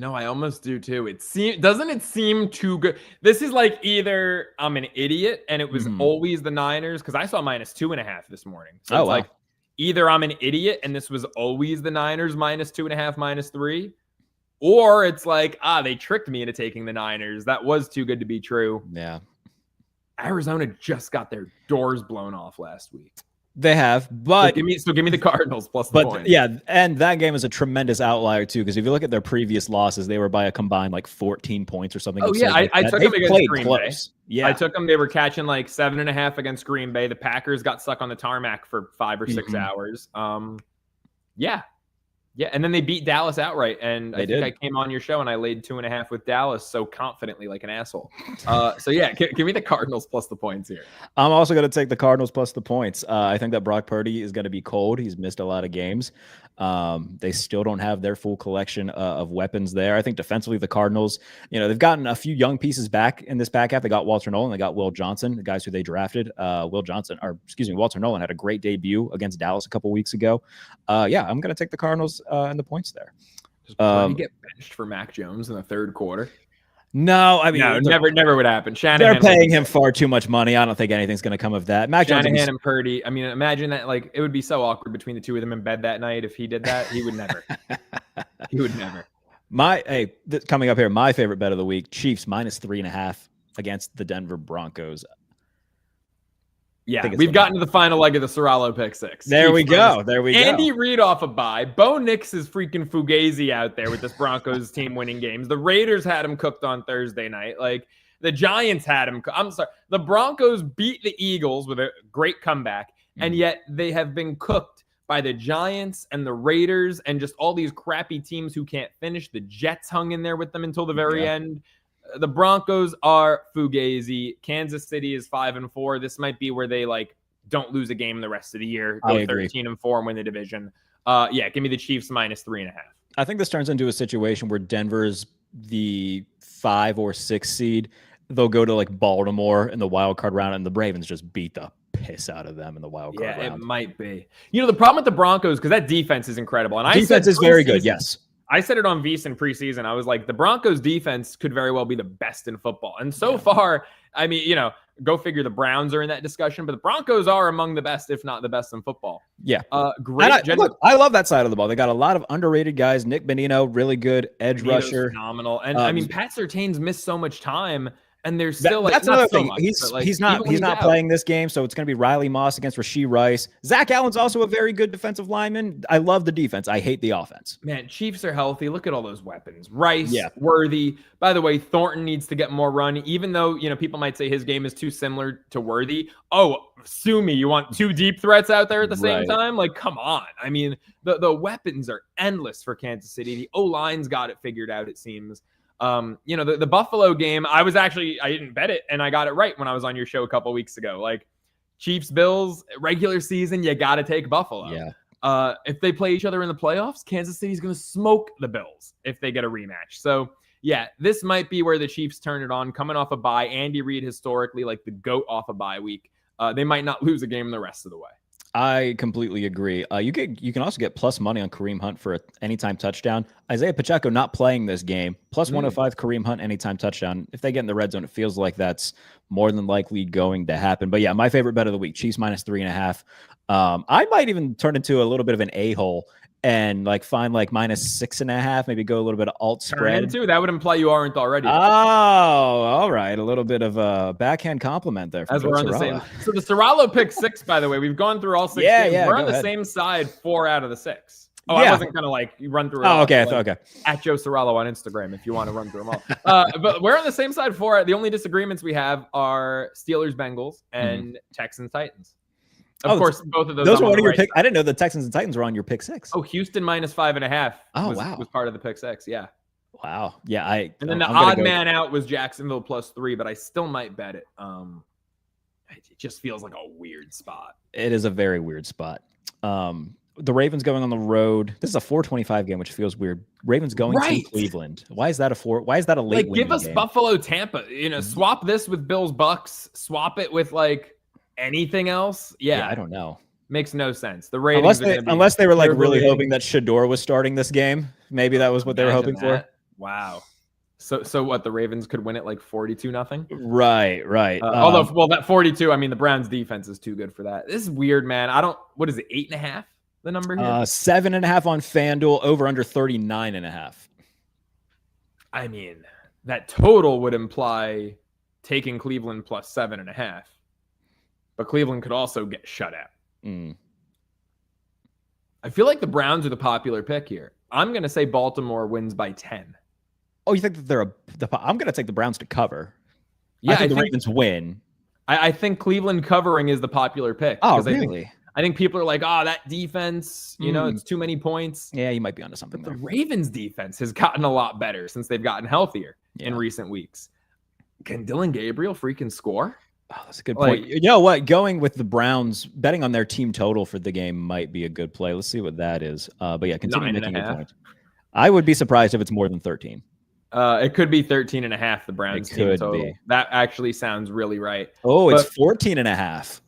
I almost do too. Doesn't it seem too good? This is like either I'm an idiot and it was always the Niners, because I saw minus 2.5 this morning. So it's like either I'm an idiot and this was always the Niners minus 2.5, minus 3. Or it's like, they tricked me into taking the Niners. That was too good to be true. Yeah. Arizona just got their doors blown off last week. They have, but give me the Cardinals plus the point. Yeah, and that game is a tremendous outlier too, because if you look at their previous losses, they were by a combined like 14 points or something. Oh yeah, I took them against Green Bay. Yeah, I took them. They were catching like 7.5 against Green Bay. The Packers got stuck on the tarmac for 5 or 6 hours. Yeah, and then they beat Dallas outright, and I think I came on your show and I laid 2.5 with Dallas so confidently, like an asshole. Give me the Cardinals plus the points here. I'm also going to take the Cardinals plus the points. I think that Brock Purdy is going to be cold. He's missed a lot of games. They still don't have their full collection of weapons there. I think defensively, the Cardinals, they've gotten a few young pieces back in this back half. They got Walter Nolan, they got Will Johnson, the guys who they drafted. Walter Nolan had a great debut against Dallas a couple weeks ago. I'm going to take the Cardinals and the points there. Does Purdy get benched for Mac Jones in the third quarter? No, I mean, never would happen. Shanahan, they're paying him far too much money. I don't think anything's going to come of that. Shanahan and Purdy. I mean, imagine that. Like, it would be so awkward between the two of them in bed that night if he did that. He would never. He would never. Coming up here, my favorite bet of the week: Chiefs minus 3.5 against the Denver Broncos. Yeah, we've gotten to the final leg of the Ceraulo pick 6. There we go. Andy Reid off a bye. Bo Nix is freaking Fugazi out there with this Broncos team winning games. The Raiders had him cooked on Thursday night. Like, the Giants had him. I'm sorry. The Broncos beat the Eagles with a great comeback, and yet they have been cooked by the Giants and the Raiders and just all these crappy teams who can't finish. The Jets hung in there with them until the very end. The Broncos are Fugazi. Kansas City is 5-4. This might be where they don't lose a game the rest of the year. Go 13-4 and win the division. Give me the Chiefs minus 3.5. I think this turns into a situation where Denver's the 5 or 6 seed. They'll go to Baltimore in the wild card round, and the Ravens just beat the piss out of them in the wild card round. Yeah, it might be. The problem with the Broncos, because that defense is incredible. And defense is very good, yes. I said it on VSiN preseason. I was like, the Broncos defense could very well be the best in football. And so far, I mean, go figure, the Browns are in that discussion, but the Broncos are among the best, if not the best in football. Yeah. Great. I love that side of the ball. They got a lot of underrated guys. Nick Bonino, really good edge rusher. Phenomenal. And I mean, Pat Surtain's missed so much time. And there's still that's another thing. Much, he's not playing this game, so it's going to be Riley Moss against Rashee Rice. Zach Allen's also a very good defensive lineman. I love the defense. I hate the offense. Man, Chiefs are healthy. Look at all those weapons. Rice, Worthy. By the way, Thornton needs to get more run, even though people might say his game is too similar to Worthy. Oh, sue me. You want 2 deep threats out there at the same time? Like, come on. I mean, the weapons are endless for Kansas City. The O-line's got it figured out, it seems. The Buffalo game, I didn't bet it, and I got it right when I was on your show a couple weeks ago. Like, Chiefs, Bills, regular season, you got to take Buffalo. Yeah. If they play each other in the playoffs, Kansas City's going to smoke the Bills if they get a rematch. So, yeah, this might be where the Chiefs turn it on. Coming off a bye, Andy Reid historically, like the GOAT off a bye week, they might not lose a game the rest of the way. I completely agree. You can also get plus money on Kareem Hunt for an anytime touchdown. Isaiah Pacheco not playing this game. Plus 105 Kareem Hunt anytime touchdown. If they get in the red zone, it feels like that's more than likely going to happen. But yeah, my favorite bet of the week, Chiefs minus 3.5. I might even turn into a little bit of an a-hole and find minus 6.5, maybe go a little bit of alt spread. That would imply you aren't already. Oh, all right. A little bit of a backhand compliment there. As we're on the same. So the Ceraulo pick 6, by the way, we've gone through all 6 games. Yeah, we're on the same side 4 out of the 6. Oh, yeah. I wasn't going to run through it. Oh, okay. Okay. At Joe Ceraulo on Instagram if you want to run through them all. But we're on the same side 4. The only disagreements we have are Steelers, Bengals, and Texans, Titans. Of course, both of those were one of your picks. I didn't know the Texans and Titans were on your pick 6. Oh, Houston minus 5.5. Oh, was part of the pick 6. Yeah. Wow. Yeah. And then the odd man out was Jacksonville plus 3, but I still might bet it. It just feels like a weird spot. It is a very weird spot. The Ravens going on the road. This is a 4:25 game, which feels weird. Ravens going to Cleveland. Why is that Why is that a late? Give us game? Buffalo, Tampa. Swap this with Bills, Bucks. Swap it with anything else. Yeah, I don't know. Makes no sense. The Ravens unless they were really hoping that Shador was starting this game. Maybe that was what they were hoping for. Wow. So what? The Ravens could win it 42-0. Right. Although, that 42. I mean, the Browns' defense is too good for that. This is weird, man. What is it? 8.5. The number here? 7.5 on FanDuel, over under 39.5. I mean, that total would imply taking Cleveland plus 7.5. But Cleveland could also get shut out. I feel like the Browns are the popular pick here. I'm going to say Baltimore wins by 10. Oh, you think that I'm going to take the Browns to cover. Yeah, I think the Ravens win. I think Cleveland covering is the popular pick. Oh, really? I think people are like, that defense, it's too many points. Yeah, you might be onto something but there. The Ravens defense has gotten a lot better since they've gotten healthier in recent weeks. Can Dylan Gabriel freaking score? Oh, that's a good point. You know what? Going with the Browns, betting on their team total for the game might be a good play. Let's see what that is. But yeah, continue making your point. I would be surprised if it's more than 13. It could be 13.5. The Browns team total. Be. That actually sounds really right. Oh, it's 14.5.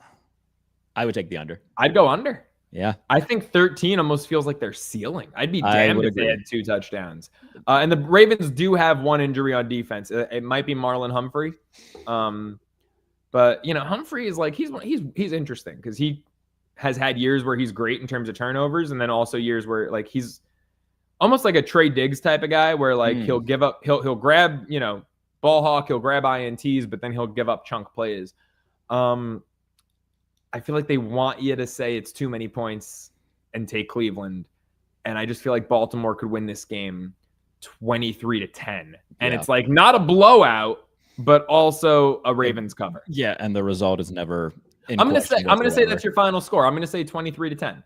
I would take the under. I'd go under. Yeah. I think 13 almost feels like their ceiling. I'd be damned if they had 2 touchdowns. And the Ravens do have 1 injury on defense. It might be Marlon Humphrey. But Humphrey is he's interesting because he has had years where he's great in terms of turnovers, and then also years where he's almost like a Trey Diggs type of guy where he'll give up, he'll grab, ball hawk, he'll grab INTs, but then he'll give up chunk plays. I feel like they want you to say it's too many points and take Cleveland. And I just feel like Baltimore could win this game 23-10. And it's not a blowout, but also a Ravens cover. Yeah, and the result is never I'm gonna say that's your final score. I'm gonna say 23-10.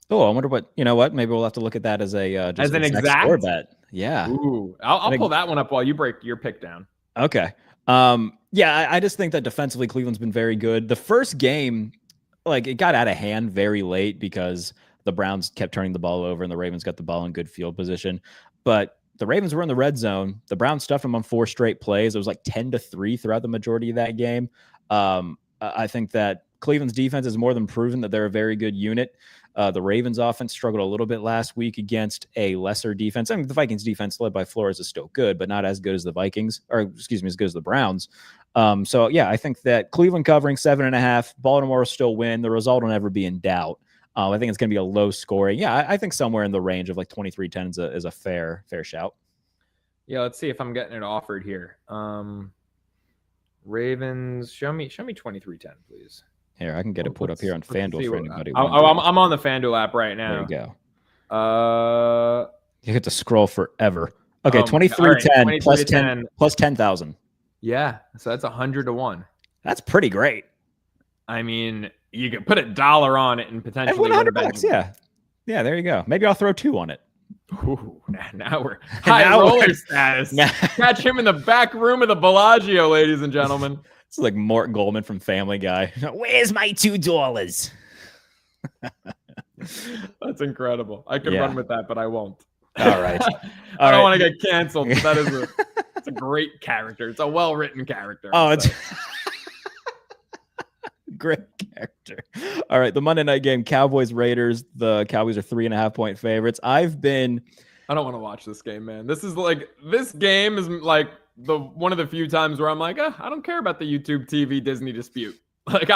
Oh, I wonder what maybe we'll have to look at that as a as an exact score bet. Yeah. Ooh, I'll pull that one up while you break your pick down. Okay. I just think that defensively Cleveland's been very good. The first game, it got out of hand very late because the Browns kept turning the ball over and the Ravens got the ball in good field position. But the Ravens were in the red zone. The Browns stuffed them on 4 straight plays. It was 10-3 throughout the majority of that game. I think that Cleveland's defense has more than proven that they're a very good unit. The Ravens offense struggled a little bit last week against a lesser defense. I mean, the Vikings defense led by Flores is still good, but not as good as the Vikings, as good as the Browns. I think that Cleveland covering 7.5, Baltimore will still win. The result will never be in doubt. I think it's going to be a low scoring. Yeah, I think somewhere in the range of 23-10 is a fair shout. Yeah, let's see if I'm getting it offered here. Ravens. Show me 23-10, please. Here, I can get it put up here on FanDuel for anybody. I'm on the FanDuel app right now. There you go. You get to scroll forever. Okay, 23-10 right, plus 10 plus 10,000. Yeah, so that's 100-1. That's pretty great. I mean, you could put $1 on it and potentially $100. Yeah, there you go. Maybe I'll throw 2 on it. Ooh, now we're high roller status. Catch him in the back room of the Bellagio, ladies and gentlemen. It's like Mort Goldman from Family Guy. Where's my $2? That's incredible. I could run with that, but I won't. All right. I don't want to get canceled. That is it's a great character. It's a well-written character. Oh, it's great character. All right, the Monday night game, Cowboys-Raiders. The Cowboys are 3.5-point favorites. I don't want to watch this game, man. This game is like one of the few times where I'm like, I don't care about the YouTube TV Disney dispute. Like,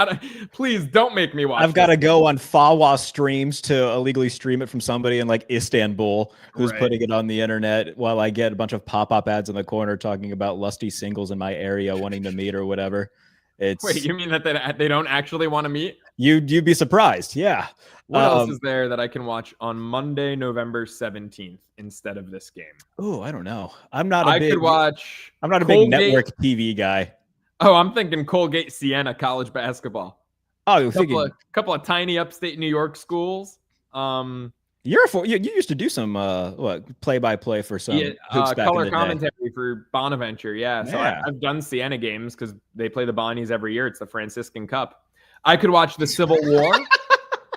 please don't make me watch. I've got to go on Fawa streams to illegally stream it from somebody in like Istanbul who's putting it on the internet while I get a bunch of pop-up ads in the corner talking about lusty singles in my area wanting to meet or whatever. Wait, you mean that they don't actually want to meet? You'd be surprised. Yeah. What else is there that I can watch on Monday, November 17th instead of this game? Oh, I don't know. I'm not a big network TV guy. Oh, I'm thinking Colgate Siena college basketball. Oh, you're thinking couple of tiny upstate New York schools. You used to do some play-by-play for some hoops back color in the commentary day. For Bonaventure. Yeah, so I've done Siena games because they play the Bonnies every year. It's the Franciscan Cup. I could watch the Civil War,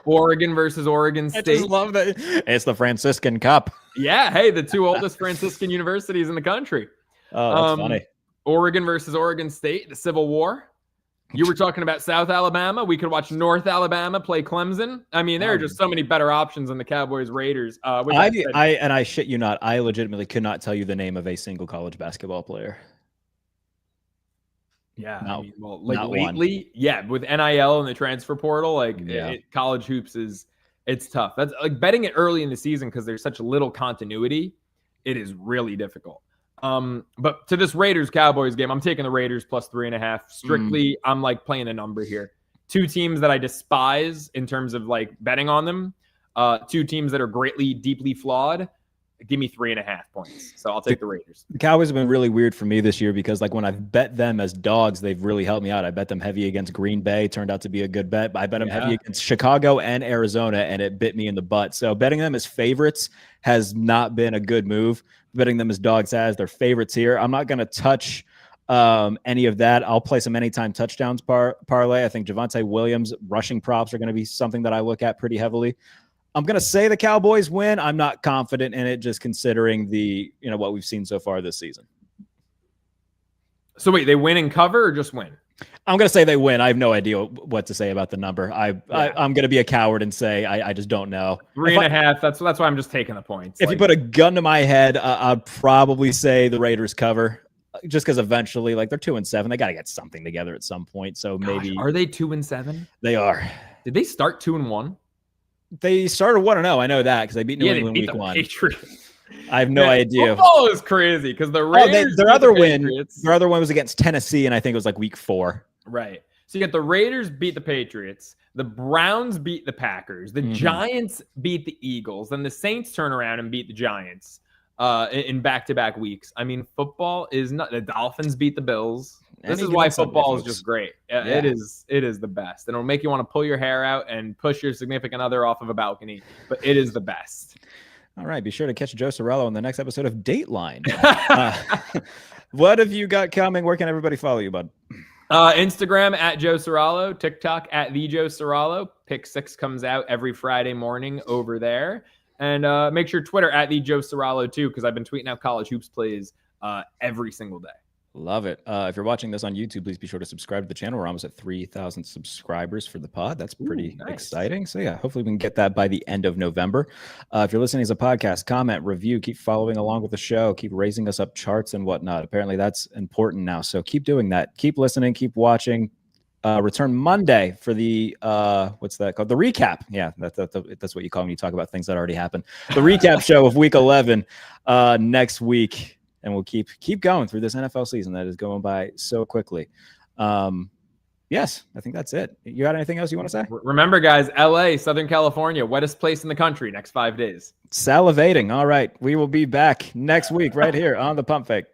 Oregon versus Oregon State. I just love that it's the Franciscan Cup. Yeah, hey, the 2 oldest Franciscan universities in the country. Oh, that's funny. Oregon versus Oregon State, the Civil War. You were talking about South Alabama. We could watch North Alabama play Clemson. I mean, there are just so many better options than the Cowboys Raiders. I shit you not. I legitimately could not tell you the name of a single college basketball player. Yeah, lately, with NIL and the transfer portal, college hoops it's tough. That's like betting it early in the season because there's such little continuity. It is really difficult. But to this Raiders-Cowboys game, I'm taking the Raiders plus 3.5. Strictly, I'm like playing a number here. 2 teams that I despise in terms of like betting on them. 2 teams that are greatly, deeply flawed. Give me 3.5 points. So I'll take the Raiders. The Cowboys have been really weird for me this year because like when I've bet them as dogs, they've really helped me out. I bet them heavy against Green Bay. Turned out to be a good bet. But I bet them heavy against Chicago and Arizona, and it bit me in the butt. So betting them as favorites has not been a good move. Betting them as dogs as they're favorites here. I'm not going to touch any of that. I'll play some anytime touchdowns parlay. I think Javonte Williams rushing props are going to be something that I look at pretty heavily. I'm going to say the Cowboys win. I'm not confident in it, just considering what we've seen so far this season. So wait, they win and cover or just win? I'm going to say they win. I have no idea what to say about the number. I'm going to be a coward and say I just don't know. 3.5. That's why I'm just taking the points. If you put a gun to my head, I'd probably say the Raiders cover, just because eventually, like, they're 2-7. They got to get something together at some point. So maybe are they 2-7? They are. Did they start 2-1? They started 1-0. I know that because they beat New England week 1. Patriots. I have no idea. Football is crazy because the Raiders. Their other win was against Tennessee, and I think it was like week 4. Right. So you got the Raiders beat the Patriots, the Browns beat the Packers, the Giants beat the Eagles, then the Saints turn around and beat the Giants in back-to-back weeks. I mean, football is not. The Dolphins beat the Bills. This is why football is just great. Yeah. It is the best. And it'll make you want to pull your hair out and push your significant other off of a balcony. But it is the best. All right. Be sure to catch Joe Ceraulo in the next episode of Dateline. What have you got coming? Where can everybody follow you, bud? Instagram at Joe Ceraulo, TikTok at the Joe Ceraulo. Pick 6 comes out every Friday morning over there. And make sure Twitter at the Joe Ceraulo too, because I've been tweeting out college hoops plays every single day. Love it. If you're watching this on YouTube, please be sure to subscribe to the channel. We're almost at 3,000 subscribers for the pod. That's pretty exciting. So yeah, hopefully we can get that by the end of November. If you're listening as a podcast, comment, review, keep following along with the show, keep raising us up charts and whatnot. Apparently that's important now. So keep doing that. Keep listening, keep watching. Return Monday for the what's that called? The recap. Yeah, that's what you call when you talk about things that already happened. The recap show of week 11 next week. And we'll keep going through this NFL season that is going by so quickly. Yes, I think that's it. You got anything else you want to say? Remember, guys, LA, Southern California, wettest place in the country next 5 days. Salivating. All right. We will be back next week right here on the Pump Fake.